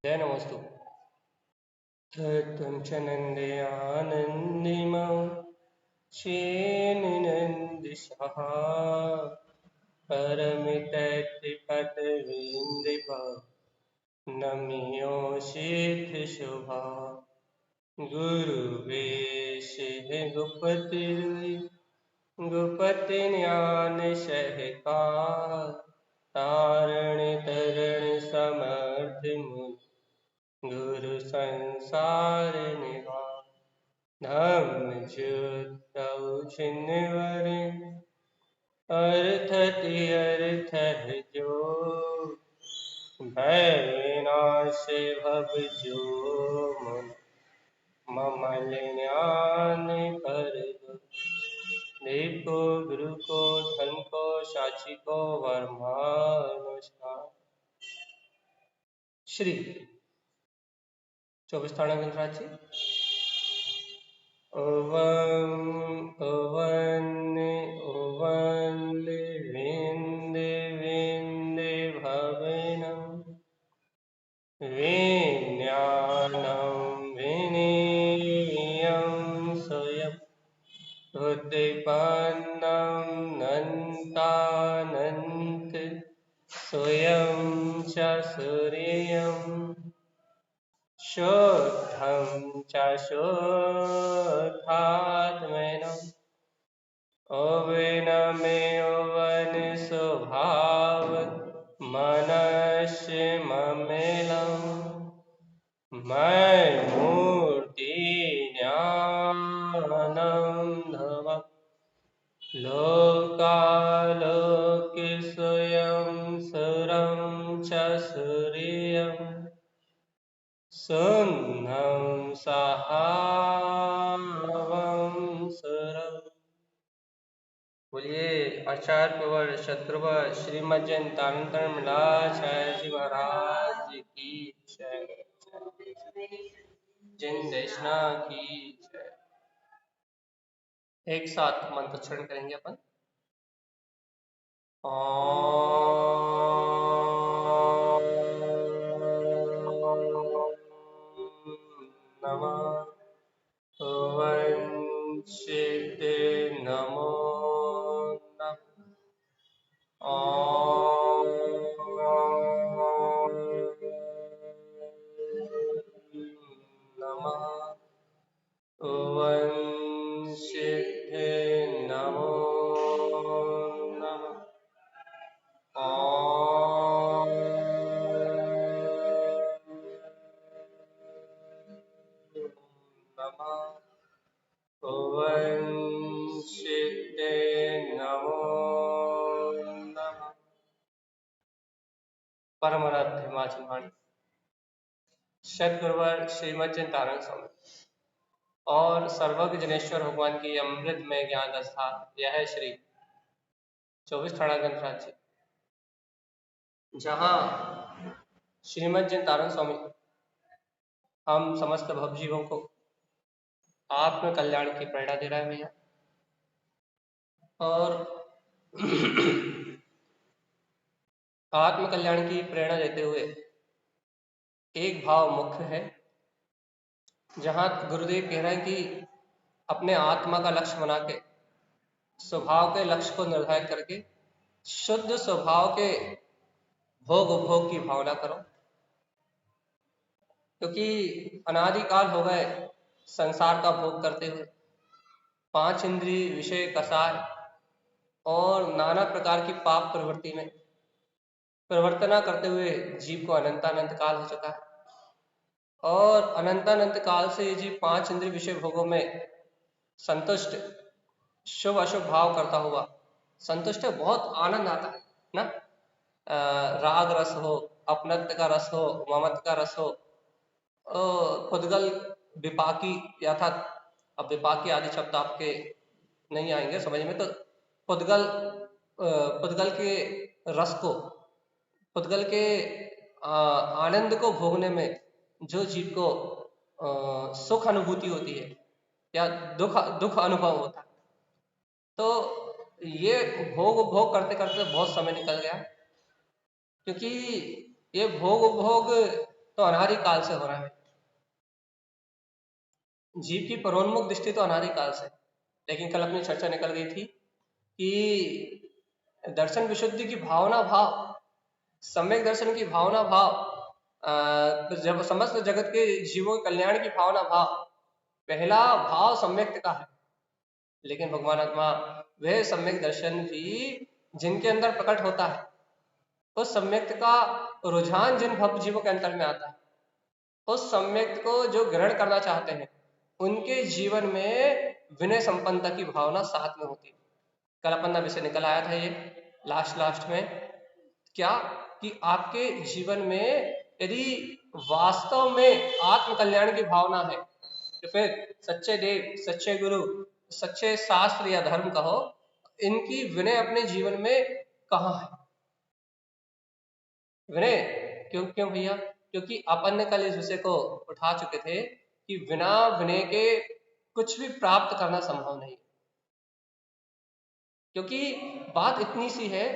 जय नमस्तु। तत्त्वं च नन्दे आनन्दिमं श्येननन्दिशः परमितत्पदविन्दीप नम्योषितशुभा गुरुवेशिः गुपतिर्वि गुपतिज्ञान सहकार तारण तरण समर्थ मुनि गुरु संसार निवार धम्म जुतौ छिन्नवर अर्थति अर्थ जो भय विनाश भव जो मन ममल ज्ञान कर दो देखो गुरु को धन को साची को वर्मा नमस्कार। श्री 24 ग्रंथराज ओवं ओवन ओवन विंदे विंदे भवनम विज्ञानं विनीयं स्वयं उद्दीपन्नं नन्तानन्त स्वयं च सूर्यं शुद्धं च शुद्धात्मनम् ओवनमे ओवन स्वभाव मनस्य ममेलम् मैं मूर्ति ज्ञानं धव लोकालोक स्वयं सुरं च सूर्यं सुन्नं सहावं सुरम्। बोलिए आचार्य प्रवर शत्रुवर श्रीमद जयंतानंद मंडलाचार्य जी महाराज की जय। जिन देशना की जय। एक साथ मंत्रोच्चारण करेंगे अपन। नमः वंशिते नमो नमः वंशिते नमो नमः वंशिते नमो नमः। परमाराध्यमाचरण सद्गुरुवर श्रीमद चिंतानंद स्वामी और सर्वज्ञ जनेश्वर भगवान की अमृत में ज्ञान दस्ता यह है श्री 24 ग्रंथराज जहाँ श्रीमद चिंतानंद स्वामी हम समस्त भवजीवों को आत्म कल्याण की प्रेरणा दे रहे हैं भैया। और आत्म कल्याण की प्रेरणा देते हुए एक भाव मुख्य है जहां गुरुदेव कह रहे हैं कि अपने आत्मा का लक्ष्य बना के स्वभाव के लक्ष्य को निर्धारित करके शुद्ध स्वभाव के भोग उपभोग की भावना करो, क्योंकि अनादिकाल हो गए संसार का भोग करते हुए, 5 इंद्रिय विषय कसाय और नाना प्रकार की पाप प्रवृत्ति में प्रवर्तना करते हुए जीव को अनंतानंत काल हो चुका है। और अनंतानंत काल से ये जीव 5 इंद्रिय विषय भोगों में संतुष्ट शुभ अशुभ भाव करता हुआ संतुष्ट है। बहुत आनंद आता है ना। राग रस हो, अपनत्व का रस हो, ममत्व का रस हो, खुदगल विपाकी यथात, अब विपाकी आदि शब्द आपके नहीं आएंगे समझ में, तो खुदगल के रस को, खुदगल के आनंद को भोगने में जो जीव को सुख अनुभूति होती है या दुख अनुभव होता है, तो ये भोग करते करते बहुत समय निकल गया, क्योंकि ये भोग तो अनादि काल से हो रहा है। जीव की परोन्मुख दृष्टि तो अनादि काल से, लेकिन कल अपनी चर्चा निकल गई थी कि दर्शन विशुद्धि की भावना भाव, सम्यक दर्शन की भावना भाव, जब समस्त जगत के जीवों के कल्याण की भावना भाव, पहला भाव सम्यक का है। लेकिन भगवान आत्मा वह सम्यक दर्शन भी जिनके अंदर प्रकट होता है, उस सम्यक का रुझान जिन भक्त जीवों के अंतर में आता है, उस सम्यक को जो ग्रहण करना चाहते हैं, उनके जीवन में विनय संपन्नता की भावना साथ में होती है। कल अपन विषय निकल आया था ये लास्ट में, क्या कि आपके जीवन में यदि वास्तव में आत्म कल्याण की भावना है, तो फिर सच्चे देव, सच्चे गुरु, सच्चे शास्त्र या धर्म कहो, इनकी विनय अपने जीवन में कहाँ है? विनय क्यों क्यों भैया? क्योंकि अपन ने कल इस विषय को उठा चुके थे कि बिना विनय के कुछ भी प्राप्त करना संभव नहीं। क्योंकि बात इतनी सी है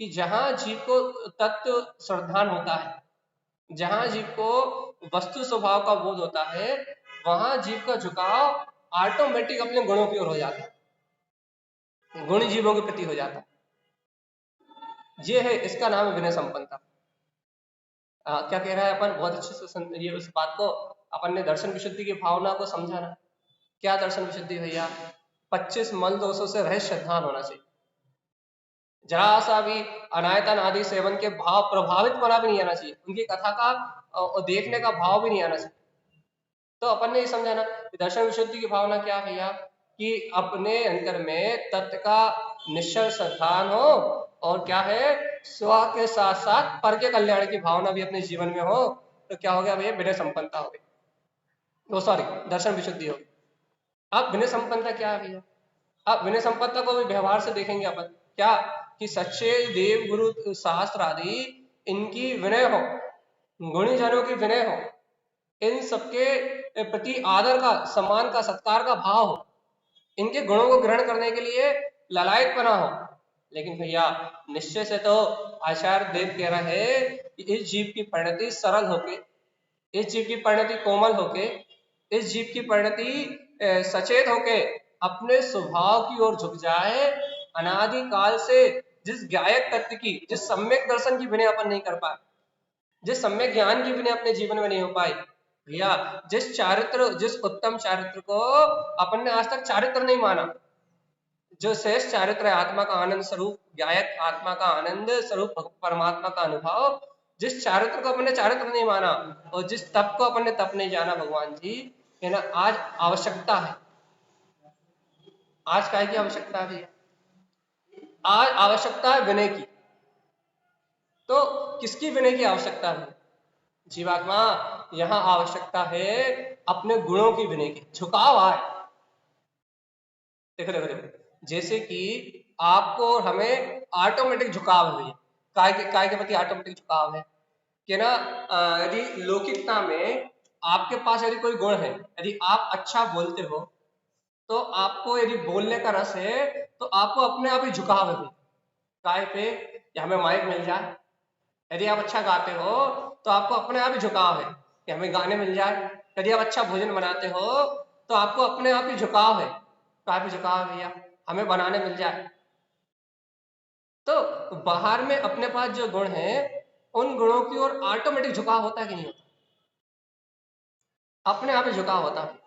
कि जहां जीव को तत्व श्रद्धान होता है, जहां जीव को वस्तु स्वभाव का बोध होता है, वहां जीव का झुकाव ऑटोमेटिक अपने गुणों की ओर हो जाता है, गुण जीवों के प्रति हो जाता है। ये है, इसका नाम है विनय संपन्नता। क्या कह रहा है अपन? बहुत अच्छे से ये उस बात को अपन ने दर्शन विशुद्धि की भावना को समझाना। क्या दर्शन विशुद्धि भैया? 25 मल दोषों से रहित श्रद्धान होना चाहिए। जरा सा भी अनायतन आदि सेवन के भाव प्रभावित बना भी नहीं आना चाहिए, उनकी कथा का देखने का भाव भी नहीं आना चाहिए। तो अपन ने ये समझाना कि दर्शन विशुद्धि की भावना क्या भैया? कि अपने अंतर में तत्व का निश्चल श्रद्धान हो, और क्या है, स्व के साथ साथ पर के कल्याण की भावना भी अपने जीवन में हो। तो क्या हो गया भैया? विनय संपन्नता हो गई, वो सॉरी दर्शन विशुद्धि हो गई। अब विनय संपन्नता क्या है भैया? अब विनय संपन्नता को भी व्यवहार से देखेंगे अपन, क्या कि सच्चे देव गुरु शास्त्र आदि इनकी विनय हो, गुणी जनों की विनय हो, इन सबके प्रति आदर का, सम्मान का, सत्कार का भाव हो, इनके गुणों को ग्रहण करने के लिए ललायत बना हो। लेकिन भैया निश्चय से तो आचार्य देव कह रहे हैं कि इस जीव की परिणति सरल होके, इस जीव की परिणति कोमल होके, इस जीव की परिणति सचेत होके अपने स्वभाव की ओर झुक जाए। अनादि काल से जिस गायक तत्व की, जिस सम्यक दर्शन की विनय अपन नहीं कर पाए, जिस सम्यक ज्ञान की विनय अपने जीवन में नहीं हो पाई भैया, जिस चारित्र, जिस उत्तम चारित्र को अपन ने आज तक चारित्र नहीं माना, जो श्रेष्ठ चारित्र है, आत्मा का आनंद स्वरूप गायक, आत्मा का आनंद स्वरूप परमात्मा का अनुभव, जिस चारित्र को अपन ने चारित्र नहीं माना, और जिस तप को अपन ने तप नहीं जाना भगवान जी, है ना, आज आवश्यकता है। आज काय की आवश्यकता है भैया? आज आवश्यकता है विनय की। तो किसकी विनय की आवश्यकता है? जीवात्मा, यहां आवश्यकता है अपने गुणों की विनय की। झुकाव आए, देखो देखो देखो, जैसे कि आपको और हमें ऑटोमेटिक झुकाव है भैया, काय के प्रति ऑटोमेटिक झुकाव है कि ना, यदि लौकिकता में आपके पास यदि कोई गुण है, यदि आप अच्छा बोलते हो, तो आपको यदि बोलने का रस है, तो आपको अपने आप ही झुकाव है काय पे, या हमें माइक मिल जाए। यदि आप अच्छा गाते हो, तो आपको अपने आप ही झुकाव है कि हमें गाने मिल जाए। यदि आप अच्छा भोजन बनाते हो, तो आपको अपने आप ही झुकाव है, काय पे झुकाव है भैया? हमें बनाने मिल जाए। तो बाहर में अपने पास जो गुण है, उन गुणों की ओर ऑटोमेटिक झुकाव होता है कि नहीं होता? अपने आप ही झुकाव होता है।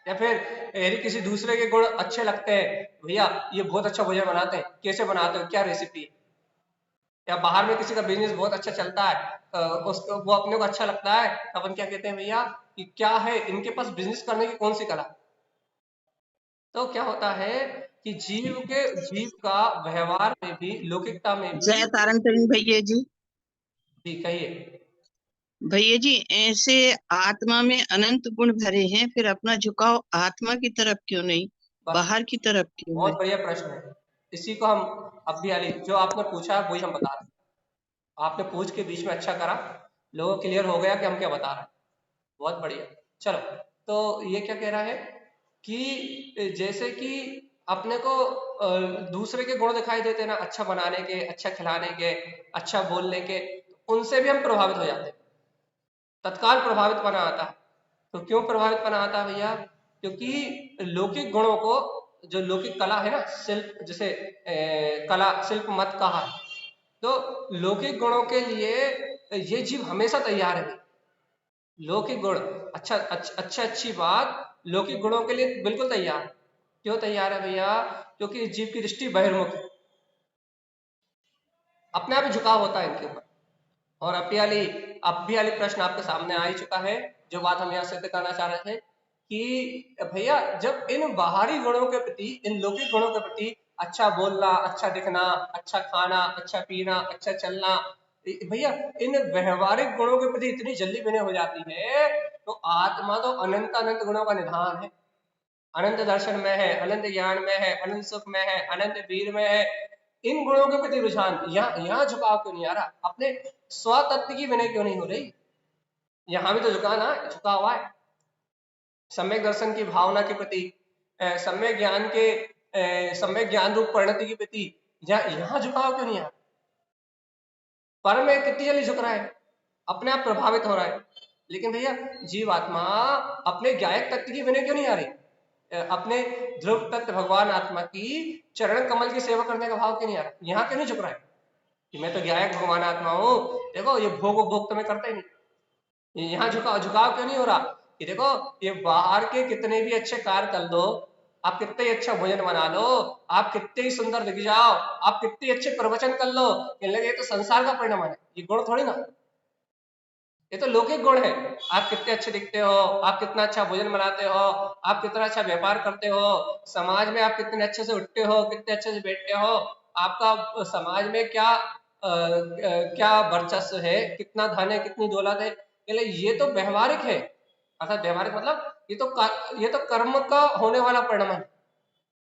या फिर यदि किसी दूसरे के गुण अच्छे लगते हैं, भैया ये बहुत अच्छा भोजन बनाते हैं, कैसे बनाते हो, क्या रेसिपी? या बाहर में किसी का बिजनेस बहुत अच्छा चलता है, उसको वो अपने को अच्छा लगता है, अपन क्या कहते हैं भैया कि क्या है इनके पास बिजनेस करने की कौन सी कला? तो क्या होता है कि जीव का व्यवहार में भी, लौकिकता में भी। जय तारण करीम भैया जी। जी कहिए भैया जी, ऐसे आत्मा में अनंत गुण भरे हैं, फिर अपना झुकाव आत्मा की तरफ क्यों नहीं, बाहर की तरफ क्यों बहुत है? बढ़िया प्रश्न है। इसी को हम अब भी अली जो आपने पूछा वही हम बता रहे हैं। आपने पूछ के बीच में अच्छा करा, लोगों क्लियर हो गया कि हम क्या बता रहे हैं। बहुत बढ़िया। चलो, तो ये क्या कह रहा है कि जैसे कि अपने को दूसरे के गुण दिखाई देते हैं ना, अच्छा बनाने के, अच्छा खिलाने के, अच्छा बोलने के, उनसे भी हम प्रभावित हो जाते हैं। तत्काल प्रभावित पना आता है। तो क्यों प्रभावित पना आता है भैया? क्योंकि लौकिक गुणों को, जो लौकिक कला है ना, शिल्प, जैसे कला शिल्प मत कहा, तो लौकिक गुणों के लिए ये जीव हमेशा तैयार है। लौकिक गुण, अच्छी बात, लौकिक गुणों के लिए बिल्कुल तैयार है। क्यों तैयार है भैया? क्योंकि इस जीव की दृष्टि बहिर्मुख है, अपने आप ही झुकाव होता है इनके ऊपर। और अब भी वाली प्रश्न आपके सामने आ ही चुका है, जो बात हम यहाँ सिद्ध करना चाह रहे थे कि भैया जब इन बाहरी गुणों के प्रति, इन लौकिक गुणों के प्रति, अच्छा बोलना, अच्छा दिखना, अच्छा खाना, अच्छा पीना, अच्छा चलना, भैया इन व्यवहारिक गुणों के प्रति इतनी जल्दी विनय हो जाती है, तो आत्मा तो अनंत अनंत गुणों का निधान है, अनंत दर्शन में है, अनंत ज्ञान में है, अनंत सुख में है, अनंत वीर में है। इन गुणों के प्रति रुझान, यहाँ झुकाव क्यों नहीं आ रहा? अपने स्वतत्व की विनय क्यों नहीं हो रही? यहाँ भी तो झुका हुआ है। सम्यक दर्शन की भावना के प्रति, सम्यक ज्ञान के, सम्यक ज्ञान रूप परिणति के प्रति यहाँ झुकाव क्यों नहीं आ रहा? पर में कितनी जल्दी झुक रहा है, अपने आप प्रभावित हो रहा है। लेकिन भैया जीवात्मा अपने ज्ञायक तत्व की विनय क्यों नहीं आ रही? अपने ध्रुव तत्व भगवान आत्मा की चरण कमल की सेवा करने का भाव क्यों नहीं आ रहा? यहाँ क्यों नहीं झुक रहा है कि मैं तो ज्ञायक भगवान आत्मा हूँ, देखो ये भोग तो मैं करता ही नहीं। यहाँ झुकाव क्यों नहीं हो रहा कि देखो ये बाहर के कितने भी अच्छे कार्य कर लो, आप कितने ही अच्छा भोजन बना लो, आप कितने ही सुंदर दिख जाओ, आप कितने अच्छे प्रवचन कर लो, ये तो संसार का परिणाम है, ये गुण थोड़ी ना, ये तो लौकिक गुण है। आप कितने अच्छे दिखते हो, आप कितना अच्छा भोजन बनाते हो, आप कितना अच्छा व्यापार करते हो, समाज में आप कितने अच्छे से उठते हो, कितने अच्छे से बैठते हो, आपका समाज में क्या क्या वर्चस्व है, कितना धन है, कितनी दौलत है, ये तो व्यवहारिक है। अर्थात व्यवहारिक मतलब ये तो कर्म का होने वाला परिणाम है,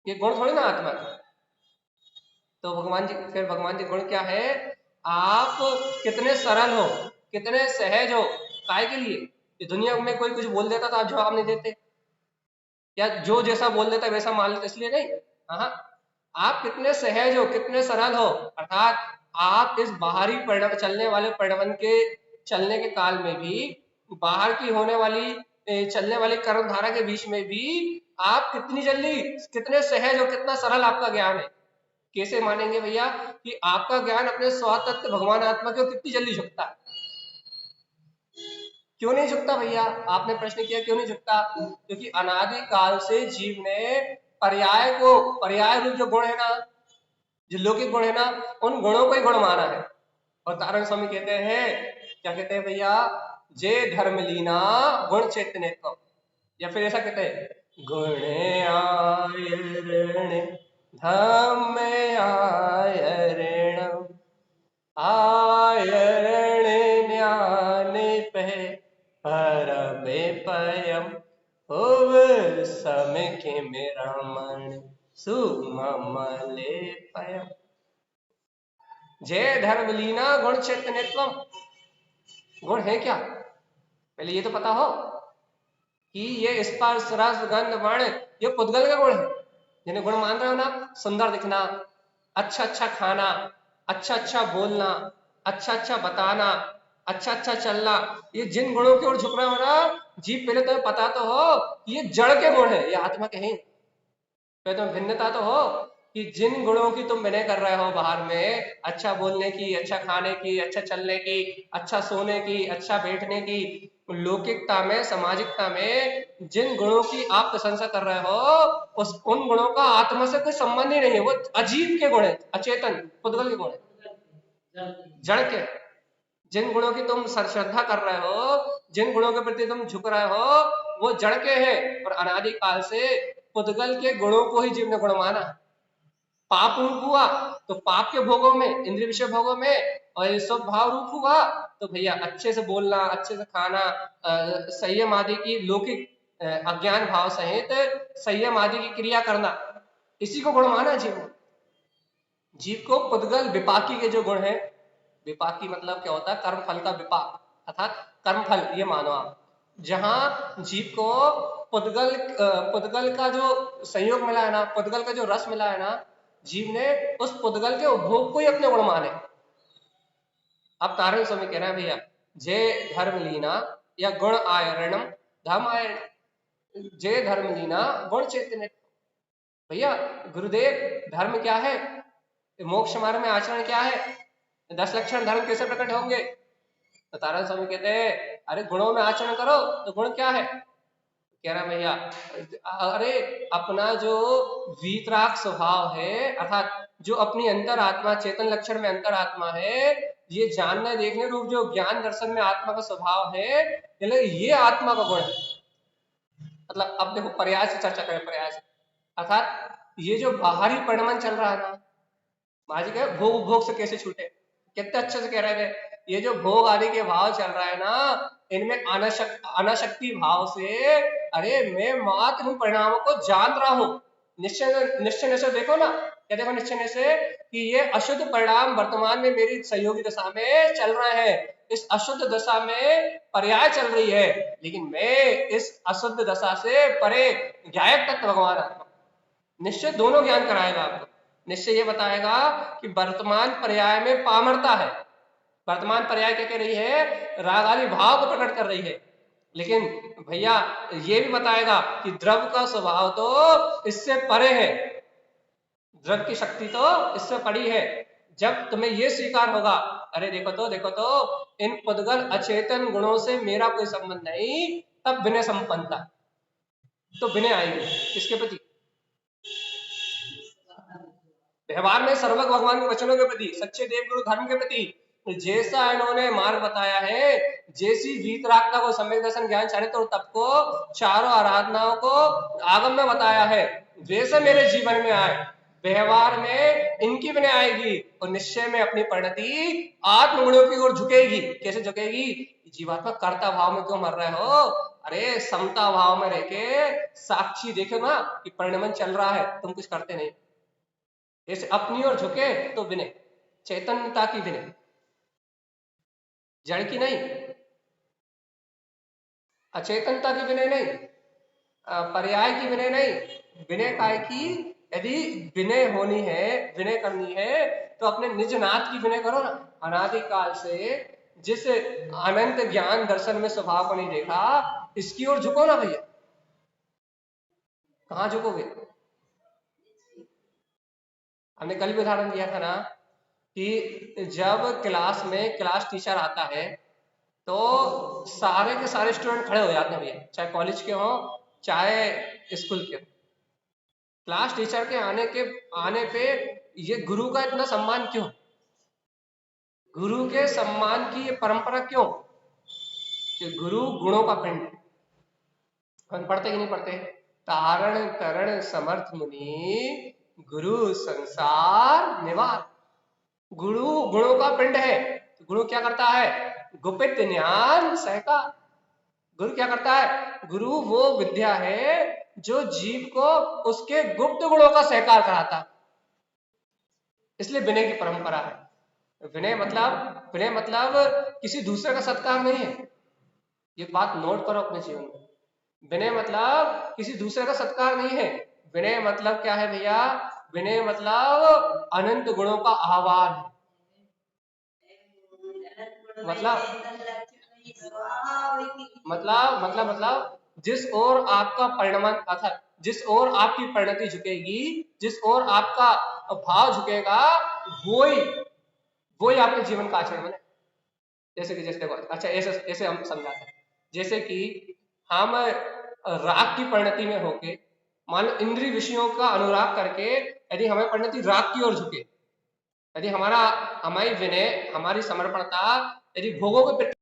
ये गुण थोड़ी ना आत्मा का। तो भगवान जी गुण क्या है? आप कितने सरल हो, कितने सहज हो, काय के लिए? कि दुनिया में कोई कुछ बोल देता तो आप जवाब नहीं देते, या जो जैसा बोल देता वैसा मान लेते, इसलिए नहीं। हाँ, आप कितने सहज हो, कितने सरल हो, अर्थात आप इस बाहरी परिणाम, चलने वाले परिणाम के चलने के काल में भी, बाहर की होने वाली चलने वाली कर्म धारा के बीच में भी आप कितनी जल्दी, कितने सहज हो, कितना सरल आपका ज्ञान है। कैसे मानेंगे भैया कि आपका ज्ञान अपने स्वतत्व भगवान आत्मा को कितनी जल्दी झुकता है? क्यों नहीं झुकता भैया? आपने प्रश्न किया क्यों नहीं झुकता? क्योंकि अनादि काल से जीव ने पर्याय रूप जो गुण है ना, जो लौकिक गुण है ना, उन गुणों को ही गुण माना है। और तारण स्वामी कहते हैं, क्या कहते हैं भैया? जे धर्म लीना गुण चैतन्य, या फिर ऐसा कहते हैं, गुण आयरण धम्म आयरण, आयरण ज्ञान पे परमे पयम उव समिखे मेरा मन सुममले पयम। जय धर्म लीना गुण चैतन्यत्वम, गुण है क्या? पहले ये तो पता हो कि ये स्पर्श रस गंध वर्ण ये पुद्गल का गुण है, जिन्हें गुण मान रहे हो ना, सुंदर दिखना, अच्छा अच्छा खाना, अच्छा अच्छा बोलना, अच्छा अच्छा बताना, अच्छा अच्छा चलना, ये जिन गुणों की ओर झुक रहे हो ना, जी पहले तुम्हें पता तो हो कि ये जड़ के गुण है, ये आत्मा के हैं। पहले तुम्हें भिन्नता तो हो कि जिन गुणों की तुम विनय कर रहे हो बाहर में, अच्छा बोलने की, अच्छा खाने की, अच्छा चलने की, अच्छा सोने की, अच्छा बैठने की, लौकिकता में, सामाजिकता में जिन गुणों की आप प्रशंसा कर रहे हो, उन गुणों का आत्मा से कोई संबंध ही नहीं है, वो अजीब के गुण है, अचेतन पुद्गल के गुण है, जड़ के। जिन गुणों की तुम श्रद्धा कर रहे हो, जिन गुणों के प्रति तुम झुक रहे हो, वो जड़ के हैं। और अनादि काल से पुद्गल के गुणों को ही जीव ने गुण माना। पाप रूप हुआ तो पाप के भोगों में, इंद्रिय विषय भोगों में, और ये सब भाव रूप हुआ तो भैया अच्छे से बोलना, अच्छे से खाना, संयम आदि की लौकिक अज्ञान भाव सहित संयम आदि की क्रिया करना, इसी को गुण माना जीव ने। जीव को पुद्गल विपाकी के जो गुण है, विपाकी मतलब क्या होता है? कर्म फल का विपाक, अर्थात कर्म फल, ये मानो आप। जहां जीव को पुद्गल का जो संयोग मिला है ना, पुद्गल का जो रस मिला है ना, जीव ने उस पुद्गल के उपभोग को ही अपने गुण माने। अब तारण स्वामी कह रहे हैं भैया, जे धर्म लीना या गुण आयरणम धर्म आयरण जय धर्म लीना गुण चैतन्य। भैया गुरुदेव धर्म क्या है, मोक्ष मार्ग में आचरण क्या है, 10 लक्षण धर्म कैसे प्रकट होंगे? तो तारा स्वामी कहते हैं अरे गुणों में आचरण करो। तो गुण क्या है? कह रहा भैया अरे अपना जो वीतराग स्वभाव है, अर्थात जो अपनी अंतर आत्मा चेतन लक्षण में अंतर आत्मा है, ये जानने देखने रूप जो ज्ञान दर्शन में आत्मा का स्वभाव है, ये आत्मा का गुण है। मतलब अब देखो प्रयास से चर्चा करें, प्रयास अर्थात ये जो बाहरी परिणमन चल रहा है ना, महाजी कहे भोग भोग से कैसे छूटे, कितने अच्छे से कह रहे थे। ये जो भोग आदि के भाव चल रहा है ना, इनमें अनाशक्ति भाव से अरे मैं मात्र उन परिणामों को जान रहा हूं। निश्चय निश्चय से देखो ना, क्या देखो निश्चय से कि ये अशुद्ध परिणाम वर्तमान में मेरी सहयोगी दशा में चल रहे हैं, इस अशुद्ध दशा में पर्याय चल रही है, लेकिन मैं इस अशुद्ध दशा से परे ज्ञायक तत्व भगवान आत्मा। निश्चय दोनों ज्ञान कराएगा आपको। निश्चय ये बताएगा कि वर्तमान पर्याय में पामरता है, वर्तमान पर्याय क्या कह रही है, राग आदि भाव को प्रकट कर रही है, लेकिन भैया ये भी बताएगा कि द्रव्य का स्वभाव तो इससे परे है, द्रव्य की शक्ति तो इससे पड़ी है। जब तुम्हें ये स्वीकार होगा अरे देखो तो इन पुद्गल अचेतन गुणों से मेरा कोई संबंध नहीं, तब विनय संपन्नता, तो विनय आएगी किसके प्रति, व्यवहार में सर्वज्ञ भगवान के वचनों के प्रति, सच्चे देव गुरु धर्म के प्रति। जैसा इन्होंने मार्ग बताया है, जैसी वीतरागता को सम्यक दर्शन ज्ञान चारित्र और तप को चारों आराधनाओं को आगम में बताया है, वैसे मेरे जीवन में आए, व्यवहार में इनकी विनय आएगी और निश्चय में अपनी परिणति आत्मगुणों की ओर झुकेगी। कैसे झुकेगी? जीवात्मा कर्ता भाव में क्यों मर रहे हो, अरे समता भाव में रह के साक्षी देखो ना कि परिणमन चल रहा है, तुम कुछ करते नहीं, ऐसे अपनी ओर झुके तो विनय, चैतन्यता की विनय, जड़ की नहीं, अचेतनता की विनय नहीं, पर्याय की विनय नहीं, विनय काय की। यदि विनय होनी है, विनय करनी है, तो अपने निज नाथ की विनय करो ना। अनादिकाल से जिस अनंत ज्ञान दर्शन में स्वभाव को नहीं देखा, इसकी ओर झुको ना भैया। कहां झुकोगे? हमने कल भी उदाहरण दिया था ना कि जब क्लास में क्लास टीचर आता है तो सारे के सारे स्टूडेंट खड़े हो जाते हैं भैया, चाहे कॉलेज के हो चाहे स्कूल के हो। क्लास टीचर के आने पे ये गुरु का इतना सम्मान क्यों, गुरु के सम्मान की ये परंपरा क्यों? कि गुरु गुणों का पिंड है। हम पढ़ते कि नहीं पढ़ते? तारण तरण समर्थ मुनि गुरु संसार निवार। गुरु गुणों का पिंड है। तो गुरु क्या करता है? गुपित ज्ञान सहका। गुरु क्या करता है? गुरु वो विद्या है जो जीव को उसके गुप्त गुणों का सहकार कराता, इसलिए विनय की परंपरा है। विनय मतलब किसी दूसरे का सत्कार नहीं है, ये बात नोट करो अपने जीवन में। विनय मतलब किसी दूसरे का सत्कार नहीं है। विनय मतलब क्या है भैया? विनय मतलब अनंत गुणों का आह्वान है। मतलब जिस ओर आपका परिणमन अर्थात जिस ओर आपकी परिणति झुकेगी, जिस ओर आपका भाव झुकेगा, वही आपके जीवन का आचरण बने। जैसे कि जैसे अच्छा ऐसे हम समझाते हैं, जैसे कि हम राग की परिणति में होके, मान लो इंद्रिय विषयों का अनुराग करके यदि हमें परिणति राग की ओर झुके, यदि हमारी विनय, हमारी समर्पणता यदि भोगों के प्रति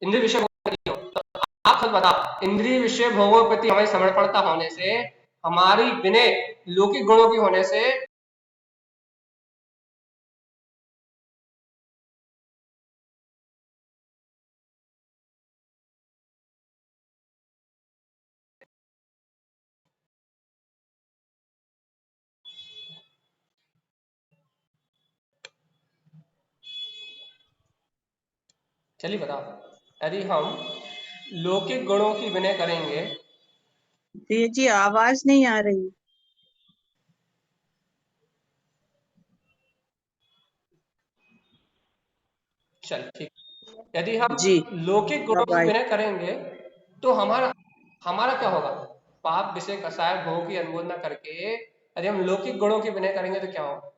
इंद्रिय विषय हो, तो आप खुद बताओ, इंद्रिय विषय भोगों के प्रति हमारी समर्पणता होने से, हमारी विनय लौकिक गुणों की होने से, चलिए बताओ, यदि हम लौकिक गुणों की विनय करेंगे। जी आवाज नहीं आ रही। चल ठीक। यदि हम जी लौकिक गुणों अब से आए। विनय करेंगे तो हमारा हमारा क्या होगा? पाप विषय कसाय भोग की अनुमोदना करके यदि हम लौकिक गुणों की विनय करेंगे तो क्या होगा?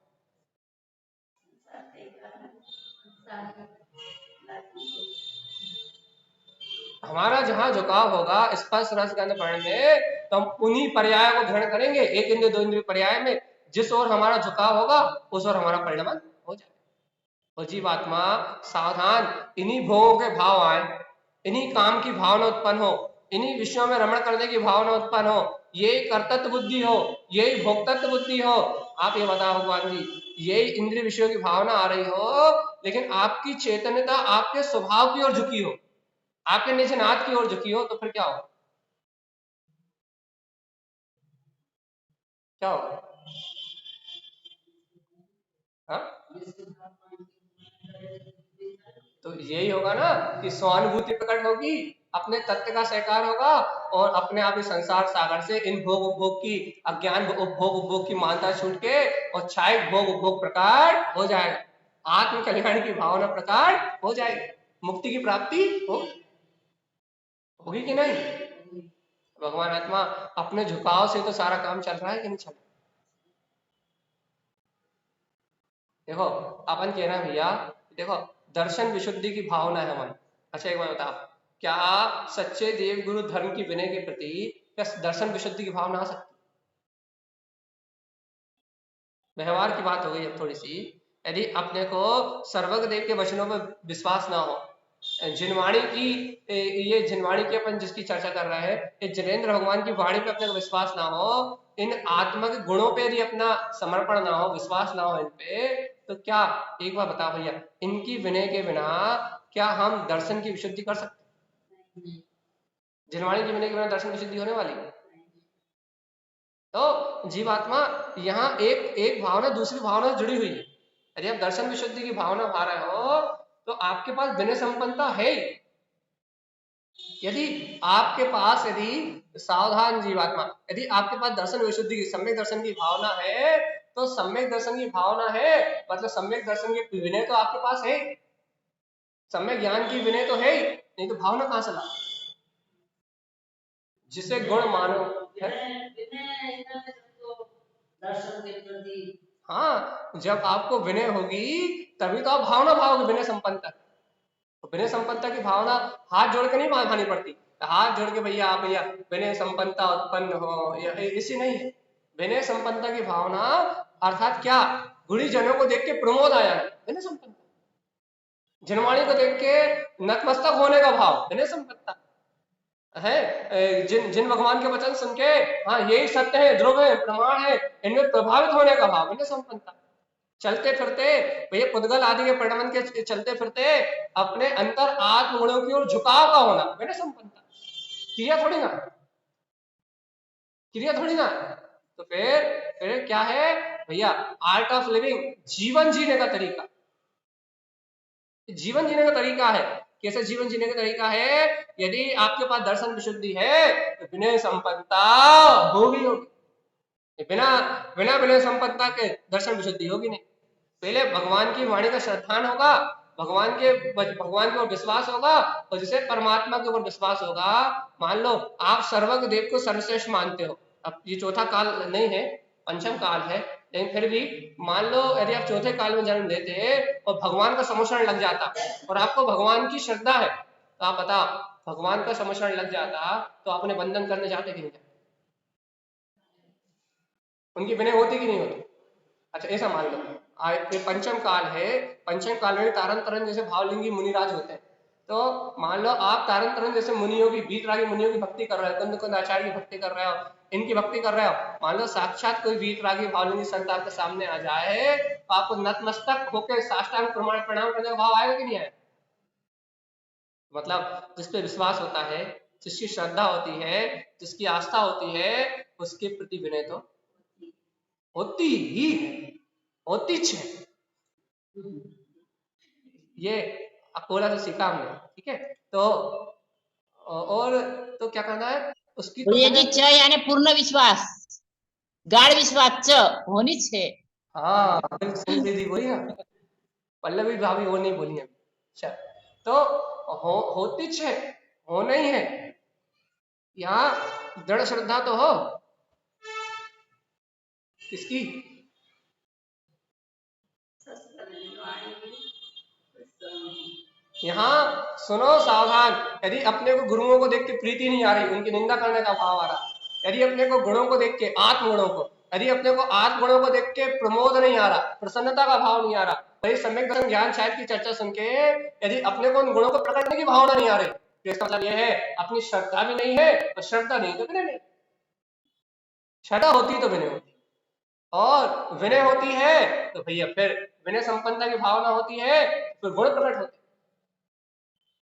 हमारा जहां झुकाव होगा स्पर्श रस गंध वर्ण में, तो हम उन्हीं पर्याय को ग्रहण करेंगे। एक इंद्रिय दो इंद्रिय पर्याय में जिस ओर हमारा झुकाव होगा उस ओर हमारा परिणमन हो जाएगा। और जीवात्मा सावधान, इन्हीं भोगों के भाव आए, इन्हीं काम की भावना उत्पन्न हो, इन्हीं विषयों में रमण करने की भावना उत्पन्न हो, यही कर्तव्य बुद्धि हो, यही भोक्तत्व बुद्धि हो। आप ये बताओ भगवान जी, यही इंद्रिय विषयों की भावना आ रही हो, लेकिन आपकी चैतन्यता आपके स्वभाव की ओर झुकी हो, आपके निज नाथ की ओर झुकी हो, तो फिर क्या हो? क्या होगा? हाँ, तो यही होगा ना कि सहानुभूति प्रकट होगी, अपने तत्व का सहकार होगा, और अपने आप इस संसार सागर से इन भोग उपभोग की, अज्ञान भोग उपभोग की मानता छूट के और छाय भोग उपभोग प्रकट हो जाएगा, आत्म कल्याण की भावना प्रकट हो जाएगी, मुक्ति की प्राप्ति होगी कि नहीं? भगवान आत्मा अपने झुकाव से तो सारा काम चल रहा है कि नहीं चल रहा? देखो अपन कह रहे हैं भैया, देखो दर्शन विशुद्धि की भावना है हमारी। अच्छा एक बात बताओ, क्या सच्चे देव गुरु धर्म की विनय के प्रति क्या दर्शन विशुद्धि की भावना आ सकती? व्यवहार की बात हो गई अब थोड़ी सी। यदि अपने को सर्वज्ञ देव के वचनों पर विश्वास ना हो, जिनवाणी की, ये जिनवाणी की अपन जिसकी चर्चा कर रहे हैं, ये जिनेन्द्र भगवान की वाणी पे अपने को विश्वास ना हो, इन आत्मा के गुणों पे यदि अपना समर्पण ना हो, विश्वास ना हो इन पे, तो क्या, एक बार बताओ भैया, इनकी विनय के बिना क्या हम दर्शन की विशुद्धि कर सकते? जिनवाणी की विनय के बिना दर्शन की विशुद्धि होने वाली? तो जीवात्मा यहाँ एक एक भावना दूसरी भावना से जुड़ी हुई है। यदि आप दर्शन विशुद्धि की भावना भा रहे हो तो आपके पास विनय संपन्नता है। यदि आपके पास, यदि सावधान जीवात्मा, यदि आपके पास दर्शन विशुद्धि की, सम्यक दर्शन की भावना है, तो सम्यक दर्शन की भावना है मतलब सम्यक दर्शन की विनय तो आपके पास है, सम्यक ज्ञान की विनय तो है ही, नहीं तो भावना कहां से ला? जिसे गुण मानो है? हाँ, जब आपको विनय होगी तभी तो आप भावना भाओगे विनय संपन्नता। तो विनय संपन्नता की भावना हाथ जोड़ के नहीं भानी पड़ती, हाथ जोड़ के भैया आप भैया विनय संपन्नता उत्पन्न हो, इसी नहीं है। विनय संपन्नता की भावना अर्थात क्या? गुणीजनों को देख के प्रमोद आया है, विनय संपन्नता। जिनवाणी को देख के नतमस्तक होने का भाव, विनय संपन्नता है। जिन जिन भगवान के वचन सुन के, हाँ यही सत्य है, ध्रुव है, प्रमाण है, इनमें प्रभावित होने का भाव, विनय संपन्नता। चलते फिरते भैया पुद्गल आदि के परिणमन के चलते फिरते अपने अंतर आत्म गुणों की ओर झुकाव का होना, विनय संपन्नता। क्रिया थोड़ी ना, क्रिया थोड़ी ना। तो फिर क्या है भैया? आर्ट ऑफ लिविंग, जीवन जीने का तरीका, जीवन जीने का तरीका है। कैसे जीवन जीने का तरीका है? यदि आपके पास दर्शन विशुद्धि है तो विनय संपन्नता होगी होगी, बिना बिना विनय संपन्नता के दर्शन विशुद्धि होगी नहीं। पहले भगवान की वाणी का श्रद्धान होगा, भगवान के ऊपर विश्वास होगा, और जिसे परमात्मा के ऊपर विश्वास होगा। मान लो आप सर्वज्ञ देव को सर्वश्रेष्ठ मानते हो, अब ये चौथा काल नहीं है, पंचम काल है, लेकिन फिर भी मान लो यदि आप चौथे काल में जन्म लेते और भगवान का समर्षण लग जाता और आपको भगवान की श्रद्धा है, तो आप बताओ भगवान का समर्षण लग जाता तो आपने बंधन करने जाते कि नहीं जाते? उनकी विनय होती कि नहीं होती? अच्छा ऐसा मान लो ये पंचम काल है, पंचम काल में तारन तरन जैसे भावलिंगी मुनिराज होते हैं, तो मान लो आप तारन तरन जैसे मुनियों की, वीतरागी मुनियों की भक्ति कर रहे हो, कुंद कुंद आचार्य की भक्ति कर रहे हो, इनकी भक्ति कर रहे हो। मान लो साक्षात कोई वीतरागी भावलिंगी संत आपके सामने आ जाए तो आपको नतमस्तक होकर साष्टांग प्रणाम करने का भाव आएगा कि नहीं आएगा? मतलब जिस पे विश्वास होता है, जिसकी श्रद्धा होती है, जिसकी आस्था होती है, उसके प्रति विनय तो होती ही है, होती है। ये अकोला से सीखा हमने, ठीक है। तो और तो क्या करना है उसकी तो भैया जी, च यानी पूर्ण विश्वास, गाढ़ विश्वास च होनी छे। हाँ, सुन लीजिए बोली ना, पल्लवी भाभी वो नहीं बोली है। अच्छा तो होती छे, हो नहीं है, यहाँ दृढ़ श्रद्धा तो हो किसकी? यहाँ सुनो सावधान, यदि अपने को गुरुओं को देख के प्रीति नहीं आ रही, उनकी निंदा करने का भाव आ रहा, यदि अपने को गुणों को देख के, आत्म गुणों को, यदि अपने को आत्म गुणों को देख के प्रमोद नहीं आ रहा, प्रसन्नता का भाव नहीं आ रहा, वही सम्यक दर्शन ज्ञान शायद की चर्चा सुन के यदि अपने को उन गुणों को प्रकट करने की भावना नहीं आ रही, तो इसका मतलब यह है अपनी श्रद्धा भी नहीं है, और श्रद्धा नहीं तो विनय नहीं। श्रद्धा होती तो विनय होती, और विनय होती है तो भैया फिर विनय संपन्नता की भावना होती है, फिर गुण प्रकट होते।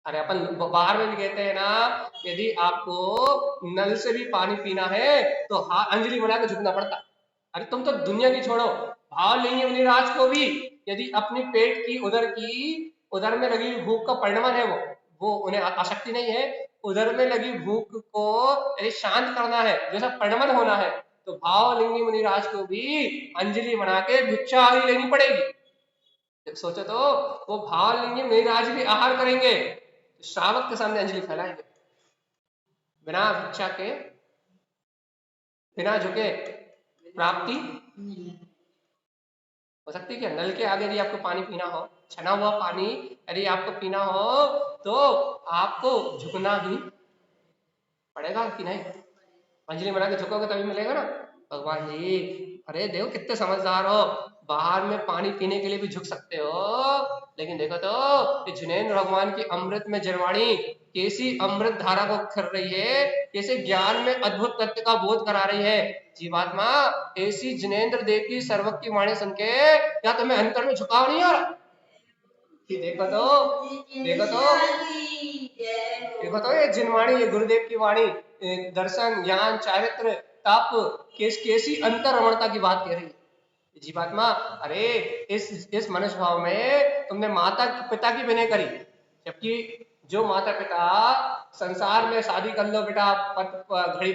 अरे अपन बाहर में भी कहते हैं ना, यदि आपको नल से भी पानी पीना है तो अंजलि बना के झुकना पड़ता। अरे तुम तो दुनिया की छोड़ो, भाव लेंगे मुनिराज को भी यदि अपनी पेट की उधर में लगी भूख का परिणाम है, वो उन्हें आसक्ति नहीं है, उधर में लगी भूख को यदि शांत करना है, जैसा परिणाम होना है, तो भाव लिंगी मुनिराज को भी अंजलि बना के भिक्षा आदि लेनी पड़ेगी। सोचो तो वो भाव लिंगी मुनिराज भी आहार करेंगे, श्रावक के सामने अंजलि फैलाएंगे, बिना भिक्षा के, बिना झुके प्राप्ति हो सकती है क्या? नल के आगे यदि आपको पानी पीना हो, छना हुआ पानी यदि आपको पीना हो, तो आपको झुकना ही पड़ेगा कि नहीं? अंजलि बना के झुकोगे तभी मिलेगा ना। भगवान जी, अरे देखो कितने समझदार हो, बाहर में पानी पीने के लिए भी झुक सकते हो, लेकिन देखो तो जिनेंद्र भगवान की अमृत में जरवाणी कैसी अमृत धारा को खिर रही है, कैसे ज्ञान में अद्भुत तत्व का बोध करा रही है। जीवात्मा, ऐसी जिनेंद्र देव की सर्वक की वाणी सुन के क्या तुम्हें अंतर में झुकाव नहीं आ रहा? देखो तो ये जिनवाणी, ये गुरुदेव की वाणी, दर्शन, ज्ञान, चारित्र, तप, कैसी अंतर रमणता की बात कह रही है जीवात्मा। अरे इस मनुष्य भाव में तुमने माता पिता की विनय करी, जबकि जो माता पिता संसार में शादी कर लो बेटा, घड़ी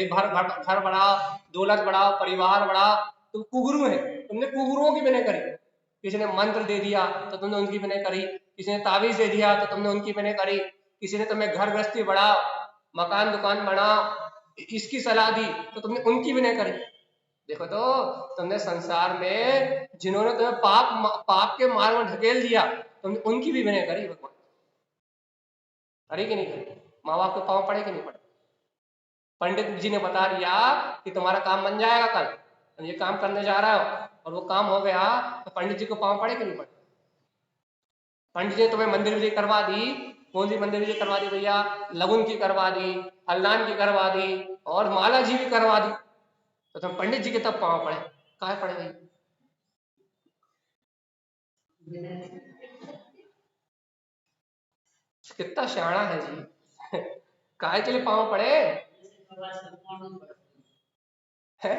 भर घर बढ़ाओ, दौलत बढ़ाओ, परिवार बढ़ाओ, तो कुगुरु है, तुमने कुगुरुओं की विनय करी। किसी ने मंत्र दे दिया तो तुमने उनकी विनय करी, किसी ने ताबीज दे दिया तो तुमने उनकी विनय करी, किसी ने तुम्हें घर गृहस्थी बढ़ाओ, मकान दुकान बनाओ, इसकी सलाह दी तो तुमने उनकी विनय करी। देखो तो तुमने संसार में जिन्होंने तुम्हें पाप के मार्ग में ढकेल दिया, तुमने उनकी भी विनय करी। भगवान करी कि नहीं करी? माँ बाप के पाँव पड़े कि नहीं पड़े? पंडित जी ने बता दिया कि तुम्हारा काम बन जाएगा कल, तुम ये काम करने जा रहे हो, और वो काम हो गया, तो पंडित जी को पाँव पड़े कि नहीं पड़े? पंडित जी ने तुम्हें मंदिर विजय करवा दी, कौन सी मंदिर विजय करवा दी भैया? लगुन की करवा दी, हल्दान की करवा दी, और माला जी भी करवा दी, तो तुम पंडित जी के तब पाँव पड़े, काहे पड़े भाई? कितना शाना है जी, काहे के लिए पाँव पड़े है?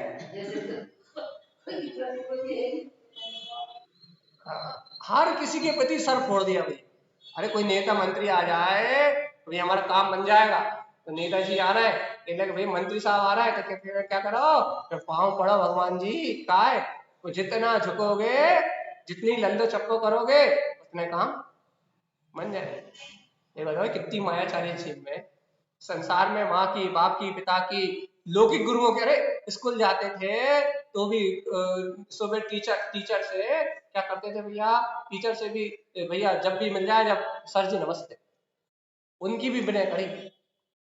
हर किसी के प्रति सर फोड़ दिया भाई। अरे कोई नेता मंत्री आ जाए तो ये हमारा काम बन जाएगा, तो नेताजी आ रहे हैं, कहते भाई मंत्री साहब आ रहा है, तो क्या करो, तो पाँव पड़ो भगवान जी, काय तो जितना झुकोगे, जितनी लल्लो चप्पो करोगे, उतने काम बन जाए। ये बताओ कितनी माया चारी जीव में। संसार में माँ की, बाप की, पिता की, लौकिक गुरुओं के, अरे स्कूल जाते थे तो भी सुबह टीचर से क्या करते थे भैया, टीचर से भी भैया जब भी मिल जाए, जब सर जी नमस्ते, उनकी भी विनय करी।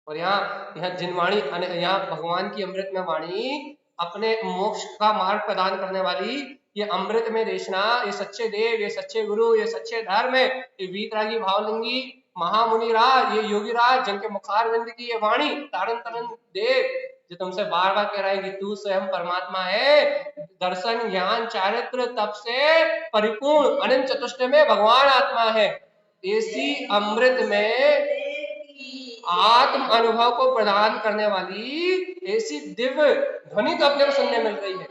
और यहाँ जिनवाणी, यहाँ भगवान की अमृत में वाणी, अपने मोक्ष का मार्ग प्रदान करने वाली ये अमृत में देशना, ये सच्चे देव, ये सच्चे गुरु, ये सच्चे धर्म, ये वीतरागी भावलिंगी महामुनि राज, ये योगी राज, जिनके मुखारविंद की ये वाणी, तारण तरण देव, जो तुमसे बार बार कह रहे हैं कि तू स्वयं परमात्मा है, दर्शन, ज्ञान, चारित्र, तप से परिपूर्ण अनंत चतुष्टय में भगवान आत्मा है। ऐसी अमृत में आत्म अनुभव को प्रदान करने वाली ऐसी दिव्य ध्वनि तो अपने को सुनने मिल रही है।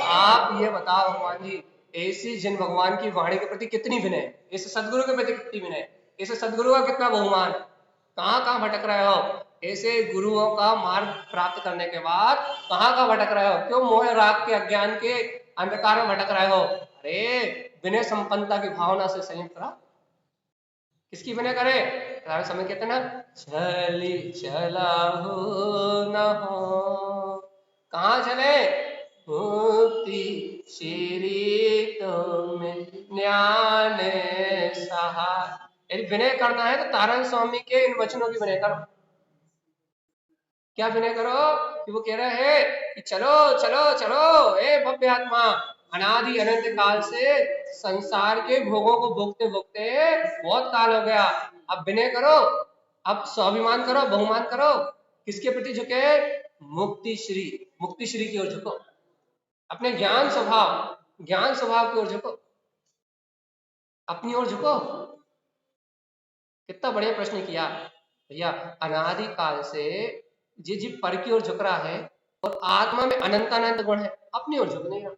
आप ये बताओ भगवान जी, ऐसी जिन भगवान की वाणी के प्रति कितनी विनय है, ऐसे सदगुरु के प्रति कितनी विनय है, ऐसे सदगुरु का कितना बहुमान है, कहाँ भटक रहे हो? ऐसे गुरुओं का मार्ग प्राप्त करने के बाद कहाँ भटक रहे हो? क्यों मोह राग के अज्ञान के अंधकार में भटक रहे हो? अरे विनय संपन्नता की भावना से संयम करा। किसकी विनय करे? राधा समय कहते ना, चली चला हो न हो, कहाँ चले? मुक्ति श्री तुम्हें ज्ञान सहाय। यदि विनय करना है तो तारण स्वामी के इन वचनों की विनय करो। क्या विनय करो? कि वो कह रहे हैं कि चलो चलो चलो ए भव्य आत्मा, अनादि अनंत काल से संसार के भोगों को भोगते भोगते बहुत काल हो गया, अब विनय करो, अब स्वाभिमान करो, बहुमान करो। किसके प्रति झुके? मुक्ति श्री की ओर झुको, अपने ज्ञान स्वभाव की ओर झुको, अपनी ओर झुको। कितना बढ़िया प्रश्न किया भैया। अनादि काल से जी पर की ओर झुक रहा है और आत्मा में अनंत गुण है, अपनी ओर झुक नहीं रहा।